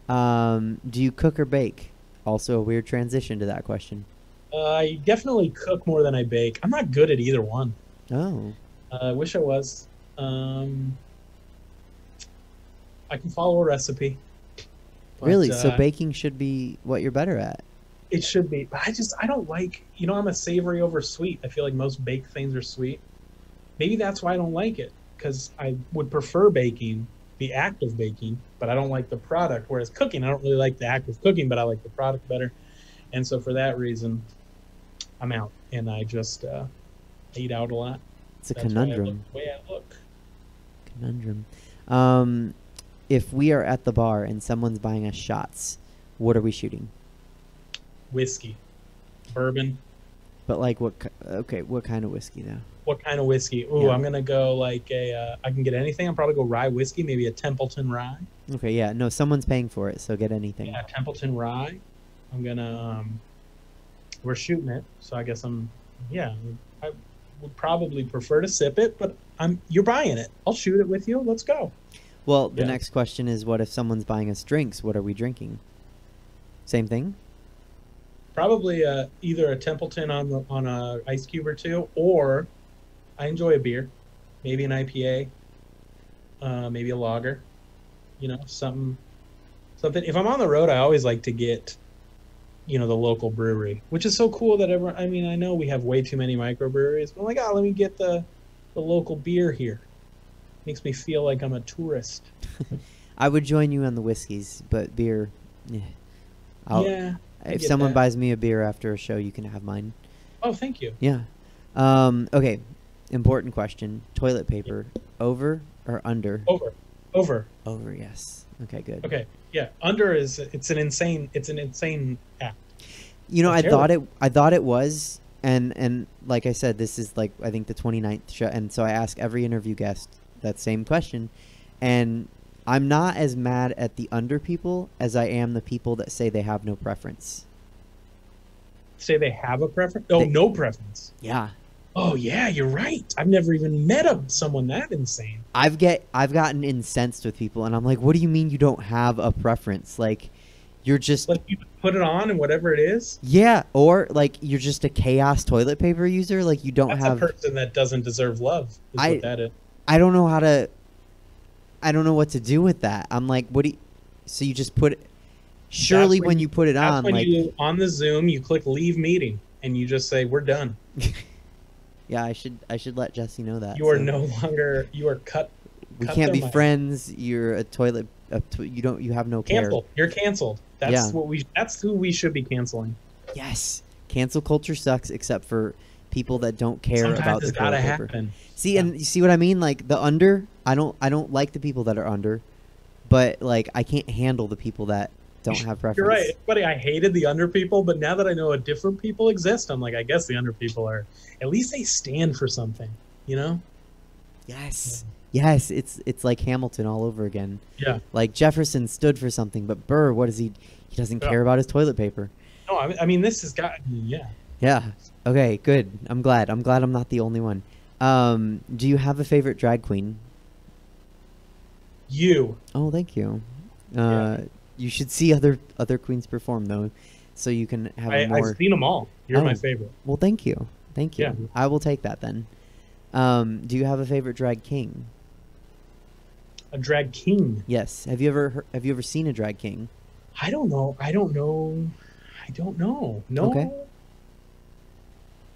Do you cook or bake? Also a weird transition to that question. I definitely cook more than I bake. I'm not good at either one. Oh. I wish I was. I can follow a recipe. but, Really? So baking should be what you're better at. It should be. But I don't like, I'm a savory over sweet. I feel like most baked things are sweet. Maybe that's why I don't like it. Because I would prefer baking, the act of baking, but I don't like the product. Whereas cooking, I don't really like the act of cooking, but I like the product better. And so for that reason, I'm out. And I just eat out a lot. It's a That's conundrum. the way I look. Conundrum. If we are at the bar and someone's buying us shots, what are we shooting? Whiskey. Bourbon. But like what kind of whiskey though? What kind of whiskey? Ooh, Yeah. I'm going to go like I can get anything. I'll probably go rye whiskey, maybe a Templeton rye. Okay, yeah. No, someone's paying for it, so get anything. Yeah, Templeton rye. I'm going to, we're shooting it. So I guess I would probably prefer to sip it, but you're buying it. I'll shoot it with you. Let's go. Well, the Yeah. next question is, what if someone's buying us drinks? What are we drinking? Same thing? Probably either a Templeton on a ice cube or two, or I enjoy a beer, maybe an IPA, maybe a lager, something. If I'm on the road, I always like to get, the local brewery, which is so cool that I know we have way too many microbreweries, but I'm like, let me get the local beer here. Makes me feel like I'm a tourist. I would join you on the whiskeys, but beer, yeah. I If get someone that. buys me a beer after a show, you can have mine. Oh, thank you. Yeah. Okay. Important question. Toilet paper, over or under? Over. Over, yes. Okay, good. Okay. Yeah. Under it's an insane act. I Terrible. thought it was, and like I said, this is like I think the 29th show, and so I ask every interview guest that same question, and I'm not as mad at the under people as I am the people that say they have no preference. Say they have a preference? Oh, no preference. Yeah. Oh yeah, you're right. I've never even met someone that insane. I've gotten incensed with people, and I'm like, what do you mean you don't have a preference? Like, you're just Like you put it on and whatever it is. yeah, or like you're just a chaos toilet paper user. Like you don't That's have. a person that doesn't deserve love. Is what that is. I don't know what to do with that. I'm like, what do you, so you just put it, surely when you put it on, when like, you, on the Zoom, you click leave meeting and you just say, we're done. yeah, I should let Jesse know that. You are no longer, you are cut. We cut can't their be mic. friends. You're a toilet. You have no care. Canceled. You're canceled. That's Yeah. that's who we should be canceling. Yes. Cancel culture sucks, except for people that don't care Sometimes about it's the toilet gotta paper. happen. See, and you see what I mean? Like the under, I don't like the people that are under, but like I can't handle the people that don't have preference. You're right. Buddy, I hated the under people, but now that I know a different people exist, I'm like, I guess the under people are, at least they stand for something, you know? Yes. Yes, it's like Hamilton all over again. Yeah. Like Jefferson stood for something, but Burr, what is he? He doesn't care about his toilet paper. No, I mean, this has got, yeah. Yeah. Okay, good. I'm glad I'm not the only one. Do you have a favorite drag queen? You. Oh, thank you. Yeah. You should see other queens perform though, so you can have a more. I've seen them all. You're my Oh. favorite. Well, thank you. Thank you. Yeah. I will take that then. Do you have a favorite drag king? A drag king. Yes. Have you ever seen a drag king? I don't know. No. Okay.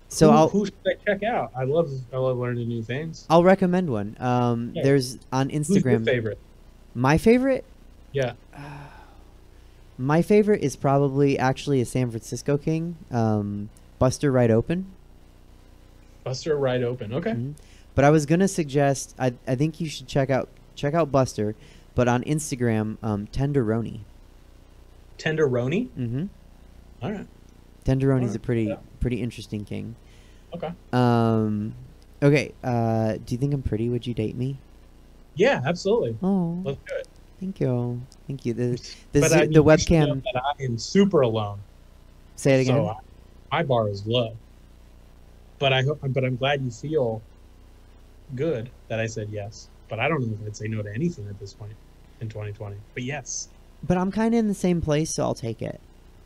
So who should I check out? I love learning new things. I'll recommend one. Yeah. There's on Who's your Instagram. favorite? My favorite? Yeah. My favorite is probably actually a San Francisco king, Buster Right Open. Buster Right Open. Okay. Mhm. But I was gonna suggest I think you should check out Buster, but on Instagram, Tenderoni. Tenderoni. Mm-hmm. All right. Tenderoni's Alright, a pretty interesting king. Okay. Okay. Do you think I'm pretty? Would you date me? Yeah, absolutely. Oh, Let's do it. thank you. Thank you. The But I mean, the you should know webcam. that I am super alone. Say it again. So my bar is low. But I'm glad you feel good that I said yes. But I don't know if I'd say no to anything at this point in 2020. But yes. But I'm kind of in the same place, so I'll take it.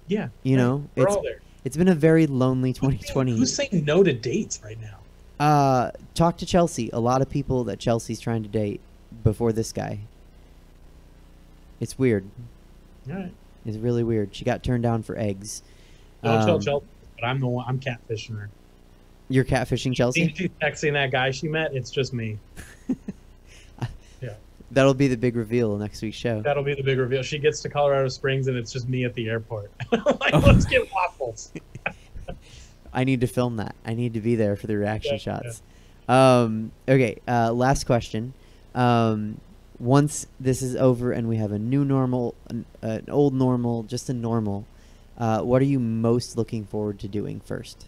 Yeah. You know, we're all there. It's been a very lonely 2020. Who's saying no to dates right now? Talk to Chelsea. A lot of people that Chelsea's trying to date before this guy. It's weird. All right. It's really weird. She got turned down for eggs. Don't tell Chelsea, but I'm the one. I'm catfishing her. You're catfishing Chelsea? She's texting that guy she met. It's just me. Yeah. That'll be the big reveal next week's show. That'll be the big reveal. She gets to Colorado Springs and it's just me at the airport. Like, let's get waffles. I need to film that. I need to be there for the reaction Yeah, shots. Okay, last question. Once this is over and we have a new normal, an old normal, just a normal, what are you most looking forward to doing first?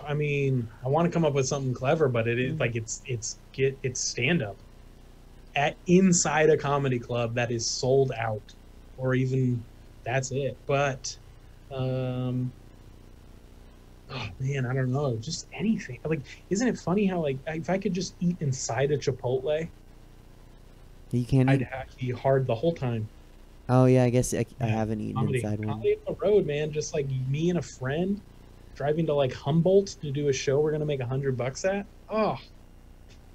I mean, I want to come up with something clever, but it is like it's stand up at inside a comedy club that is sold out, or even that's it. But oh man, I don't know, just anything. Like, isn't it funny how like if I could just eat inside a Chipotle, You can't I'd eat. be hard the whole time. Oh yeah, I guess I haven't eaten Comedy, inside one. comedy on the road, man. Just like me and a friend driving to like Humboldt to do a show we're gonna make $100 at. Oh,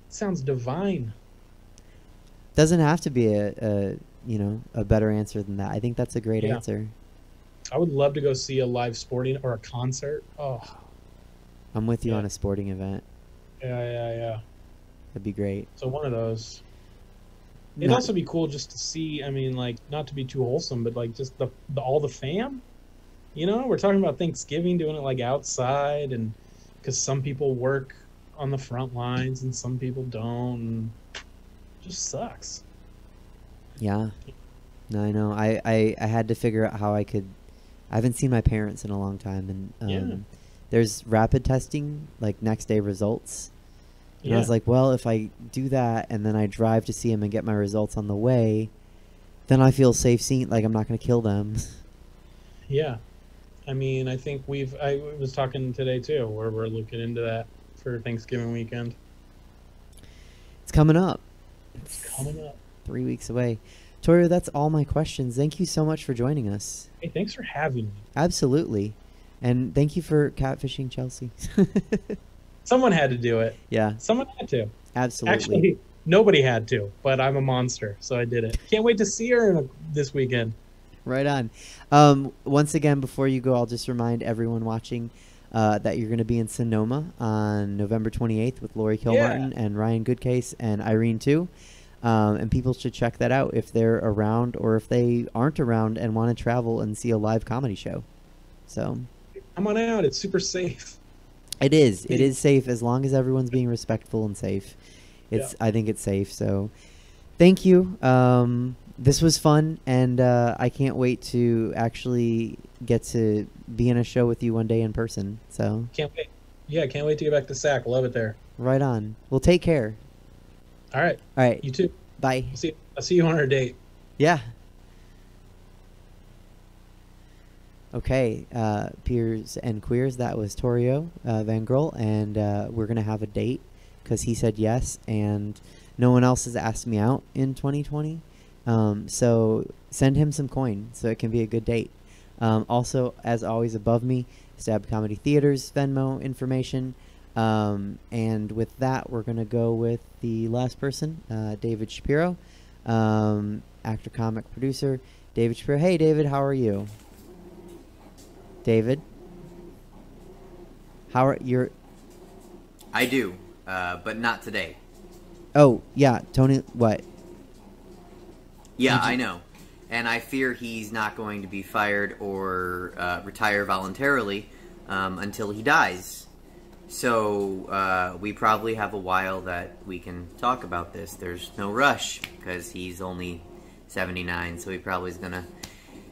sounds divine. Doesn't have to be a better answer than that. I think that's a great Yeah. answer. I would love to go see a live sporting or a concert. Oh, I'm with you Yeah. on a sporting event. yeah. That'd be great. So one of those. It'd Not- also be cool just to see. I mean, like, not to be too wholesome, but like just the all the fam. You know, we're talking about Thanksgiving, doing it like outside, and because some people work on the front lines and some people don't. And it just sucks. Yeah. No, I know. I had to figure out how I could. I haven't seen my parents in a long time, and Yeah. there's rapid testing, like next day results. And I Yeah. was like, well, if I do that and then I drive to see them and get my results on the way, then I feel safe seeing, like I'm not going to kill them. Yeah. I mean, I think I was talking today too, where we're looking into that for Thanksgiving weekend. It's coming up. It's coming up. 3 weeks away. Torio, that's all my questions. Thank you so much for joining us. Hey, thanks for having me. Absolutely. And thank you for catfishing Chelsea. Someone had to do it. Yeah, Someone had to. absolutely. Actually, nobody had to, but I'm a monster, so I did it. Can't wait to see her this weekend. Right on. Once again, before you go, I'll just remind everyone watching that you're going to be in Sonoma on November 28th with Lori Kilmartin and Ryan Goodcase and Irene too. And people should check that out if they're around or if they aren't around and want to travel and see a live comedy show. So come on out. It's super safe. It is. It is safe as long as everyone's being respectful and safe. I think it's safe. So thank you. This was fun, and I can't wait to actually get to be in a show with you one day in person. So can't wait. Yeah, can't wait to get back to SAC. Love it there. Right on. Well, take care. All right. All right. You too. Bye. I'll see you on our date. Yeah. Okay, peers and queers, that was Torio Van Grol, and we're going to have a date because he said yes, and no one else has asked me out in 2020. So send him some coin so it can be a good date. Also, as always, above me, Stab Comedy Theater's Venmo information. And with that, we're going to go with the last person, David Shapiro, actor, comic, producer. David Shapiro. Hey, David, how are you? David? How are you? I do, but not today. Oh, yeah, Tony, what? Yeah, I know. And I fear he's not going to be fired or retire voluntarily until he dies. So we probably have a while that we can talk about this. There's no rush because he's only 79, so he probably is going to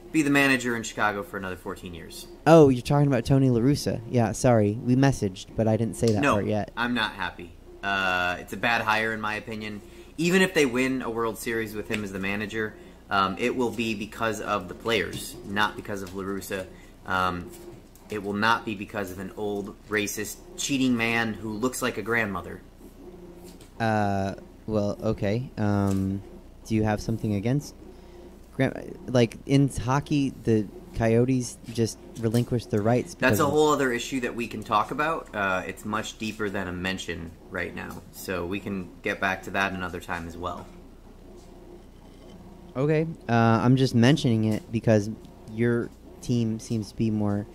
be the manager in Chicago for another 14 years. Oh, you're talking about Tony La Russa. Yeah, sorry. We messaged, but I didn't say that part yet. No, I'm not happy. It's a bad hire, in my opinion. Even if they win a World Series with him as the manager, it will be because of the players, not because of La Russa. It will not be because of an old, racist, cheating man who looks like a grandmother. Well, okay. Do you have something against... Like, in hockey, the Coyotes just relinquished their rights. That's a whole other issue that we can talk about. It's much deeper than a mention right now. So we can get back to that another time as well. Okay. I'm just mentioning it because your team seems to be more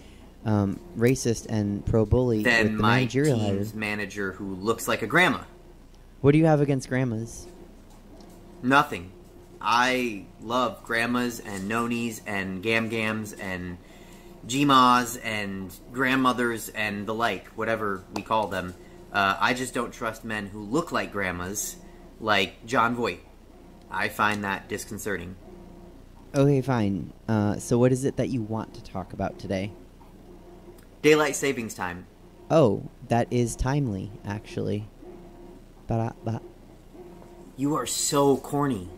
racist and pro-bully than with the my managerial team's hires. manager who looks like a grandma. What do you have against grandmas? Nothing. I love grandmas and nonies and gam-gams and G-mas and grandmothers and the like, whatever we call them. I just don't trust men who look like grandmas, like John Voight. I find that disconcerting. Okay, fine. So what is it that you want to talk about today? Daylight savings time. Oh, that is timely, actually. Ba-da-ba. You are so corny.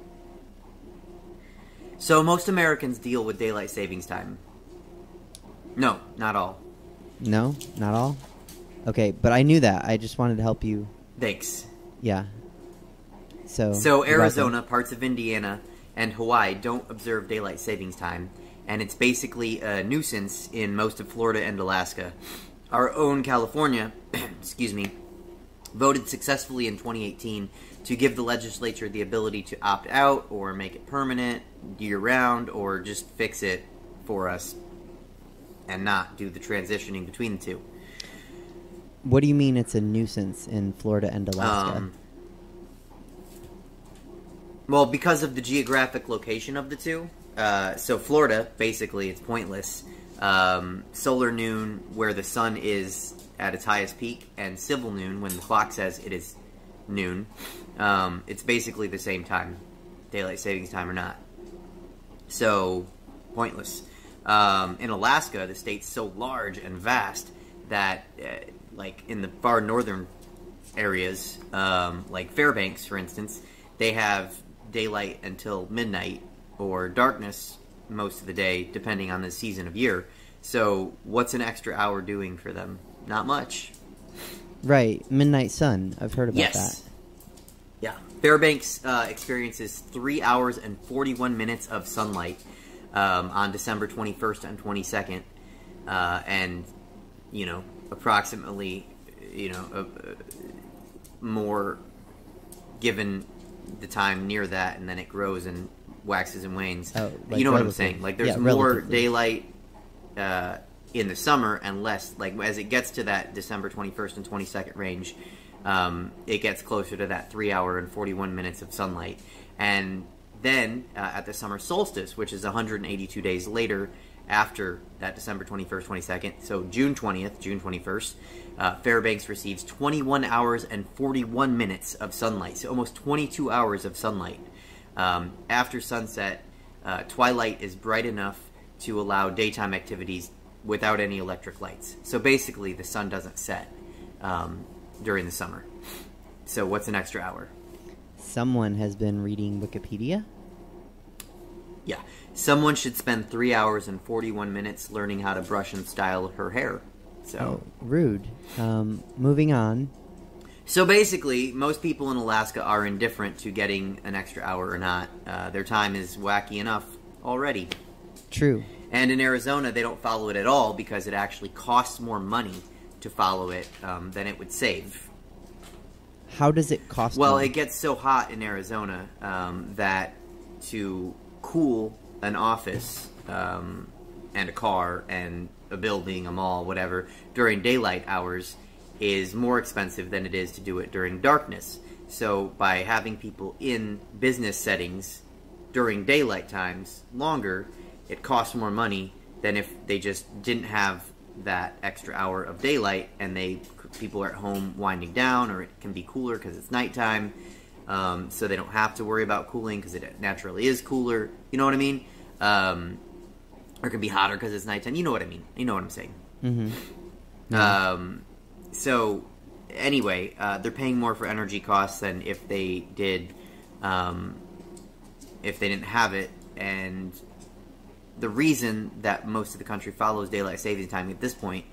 So most Americans deal with daylight savings time. No, not all. No, not all? Okay, but I knew that. I just wanted to help you. Thanks. Yeah. So Arizona, parts of Indiana, and Hawaii don't observe daylight savings time, and it's basically a nuisance in most of Florida and Alaska. Our own California, excuse me, voted successfully in 2018 to give the legislature the ability to opt out or make it permanent year-round or just fix it for us and not do the transitioning between the two. What do you mean it's a nuisance in Florida and Alaska? Well, because of the geographic location of the two. So Florida, basically, it's pointless. Solar noon, where the sun is at its highest peak, and civil noon, when the clock says it is noon. It's basically the same time, daylight savings time or not. So, pointless. In Alaska, the state's so large and vast that, like, in the far northern areas, like Fairbanks, for instance, they have daylight until midnight, or darkness most of the day, depending on the season of year. So, what's an extra hour doing for them? Not much. Right, midnight sun. I've heard about that. Yeah. Fairbanks experiences 3 hours and 41 minutes of sunlight on December 21st and 22nd. And, you know, approximately more given the time near that, and then it grows and waxes and wanes. Oh, like you know what I'm relative. saying? Like there's Yeah, more relatively. daylight in the summer and less, like as it gets to that December 21st and 22nd range, it gets closer to that 3 hour and 41 minutes of sunlight. And then at the summer solstice, which is 182 days later after that December 21st, 22nd, so June 20th, June 21st, Fairbanks receives 21 hours and 41 minutes of sunlight, so almost 22 hours of sunlight. After sunset, twilight is bright enough to allow daytime activities without any electric lights. So basically, the sun doesn't set during the summer. So what's an extra hour? Someone has been reading Wikipedia. Yeah. Someone should spend 3 hours and 41 minutes learning how to brush and style her hair. So, Oh, rude. Moving on. So basically, most people in Alaska are indifferent to getting an extra hour or not. Their time is wacky enough already. True. And in Arizona, they don't follow it at all because it actually costs more money to follow it than it would save. How does it cost? Well, money? it gets so hot in Arizona that to cool an office and a car and a building, a mall, whatever, during daylight hours is more expensive than it is to do it during darkness. So by having people in business settings during daylight times longer, it costs more money than if they just didn't have that extra hour of daylight and people are at home winding down, or it can be cooler because it's nighttime, so they don't have to worry about cooling because it naturally is cooler. You know what I mean? Or it can be hotter because it's nighttime. You know what I mean? You know what I'm saying? Mm-hmm. So anyway, they're paying more for energy costs than if they didn't have it. And the reason that most of the country follows daylight savings time at this point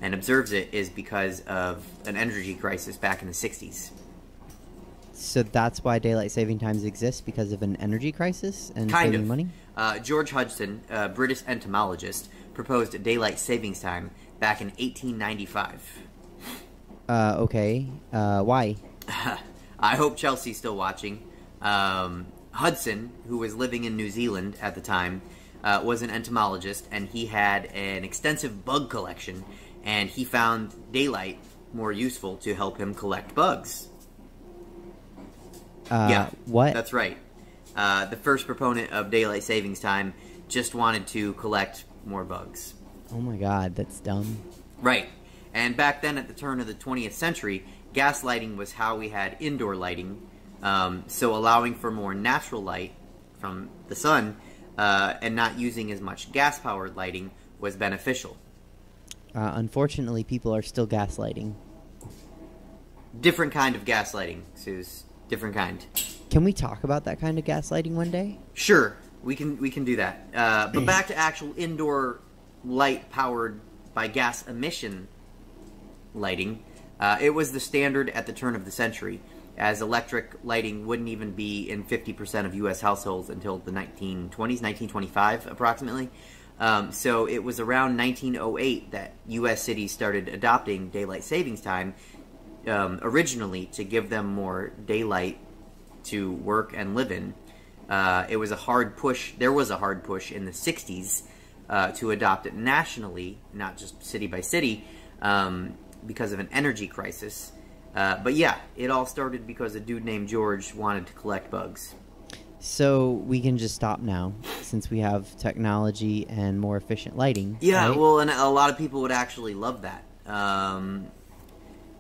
and observes it is because of an energy crisis back in the 60s. So that's why daylight saving times exist, because of an energy crisis and Kind saving of. money? George Hudson, a British entomologist, proposed daylight savings time back in 1895. Okay. Why? I hope Chelsea's still watching. Hudson, who was living in New Zealand at the time, was an entomologist, and he had an extensive bug collection, and he found daylight more useful to help him collect bugs. Yeah, What? that's right. The first proponent of daylight savings time just wanted to collect more bugs. Oh my god, that's dumb. Right. And back then, at the turn of the 20th century, gas lighting was how we had indoor lighting, so allowing for more natural light from the sun and not using as much gas-powered lighting was beneficial. Unfortunately, people are still gaslighting. Different kind of gaslighting, Suze. Different kind. Can we talk about that kind of gaslighting one day? Sure, we can do that. But back to actual indoor light powered by gas emission lighting. It was the standard at the turn of the century, as electric lighting wouldn't even be in 50% of U.S. households until the 1920s, 1925 approximately. So it was around 1908 that U.S. cities started adopting daylight savings time, originally to give them more daylight to work and live in. It was a hard push. There was a hard push in the 60s to adopt it nationally, not just city by city, because of an energy crisis. But yeah, it all started because a dude named George wanted to collect bugs. So we can just stop now, since we have technology and more efficient lighting. Yeah, right? well, and a lot of people would actually love that.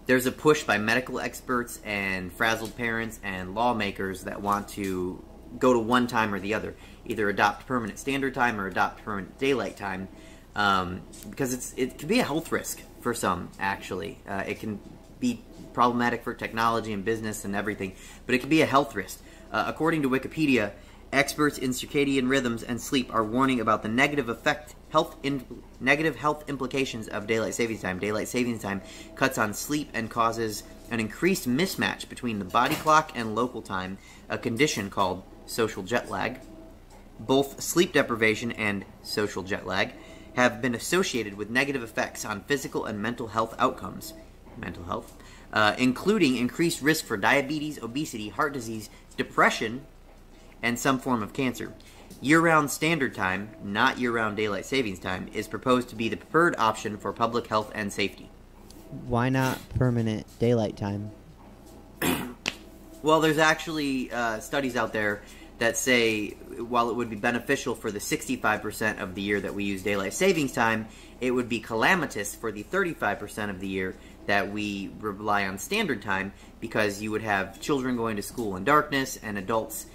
There's a push by medical experts and frazzled parents and lawmakers that want to go to one time or the other, either adopt permanent standard time or adopt permanent daylight time, because it can be a health risk for some, actually. It can be problematic for technology and business and everything, but it can be a health risk. According to Wikipedia, experts in circadian rhythms and sleep are warning about the negative health implications of daylight savings time. Daylight savings time cuts on sleep and causes an increased mismatch between the body clock and local time, a condition called social jet lag. Both sleep deprivation and social jet lag have been associated with negative effects on physical and mental health outcomes. mental health, including increased risk for diabetes, obesity, heart disease, depression, and some form of cancer. Year-round standard time, not year-round daylight savings time, is proposed to be the preferred option for public health and safety. Why not permanent daylight time? Well, there's actually studies out there that say while it would be beneficial for the 65% of the year that we use daylight savings time, it would be calamitous for the 35% of the year that we rely on standard time, because you would have children going to school in darkness and adults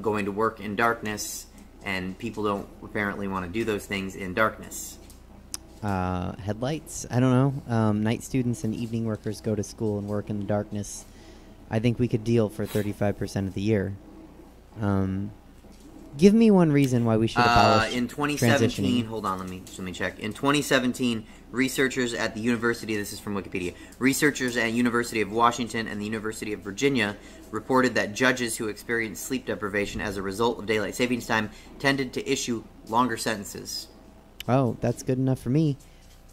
going to work in darkness, and people don't apparently want to do those things in darkness. Headlights? I don't know. Night students and evening workers go to school and work in the darkness. I think we could deal for 35% of the year. Give me one reason why we should abolish in 2017, transitioning. hold on, let me check. In 2017, researchers at the University, this is from Wikipedia, researchers at University of Washington and the University of Virginia reported that judges who experienced sleep deprivation as a result of daylight savings time tended to issue longer sentences. Oh, that's good enough for me.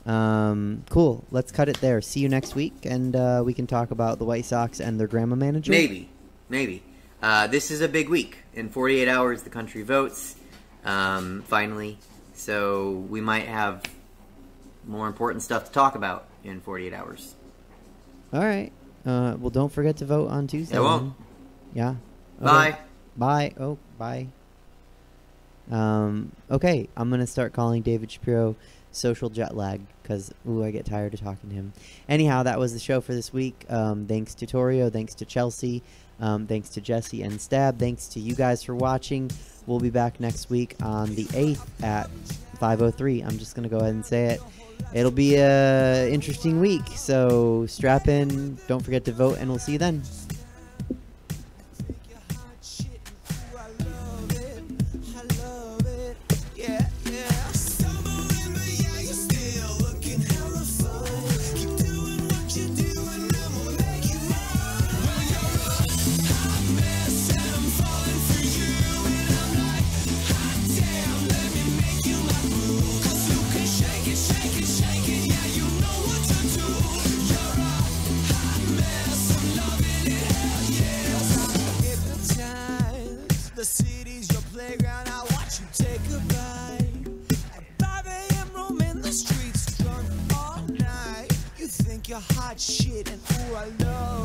Cool. Let's cut it there. See you next week, and we can talk about the White Sox and their grandma manager. Maybe. This is a big week. In 48 hours, the country votes, finally. So we might have more important stuff to talk about in 48 hours. All right. Well, don't forget to vote on Tuesday. I won't. Yeah. Okay. Bye. Bye. Oh, bye. Okay, I'm going to start calling David Shapiro social jet lag because, I get tired of talking to him. Anyhow, that was the show for this week. Thanks to Torio. Thanks to Chelsea. Thanks to Jesse and Stab. Thanks to you guys for watching. We'll be back next week on the 8th at 5:03. I'm just going to go ahead and say it. It'll be a interesting week, so strap in. Don't forget to vote, and we'll see you then. Hot shit and ooh I love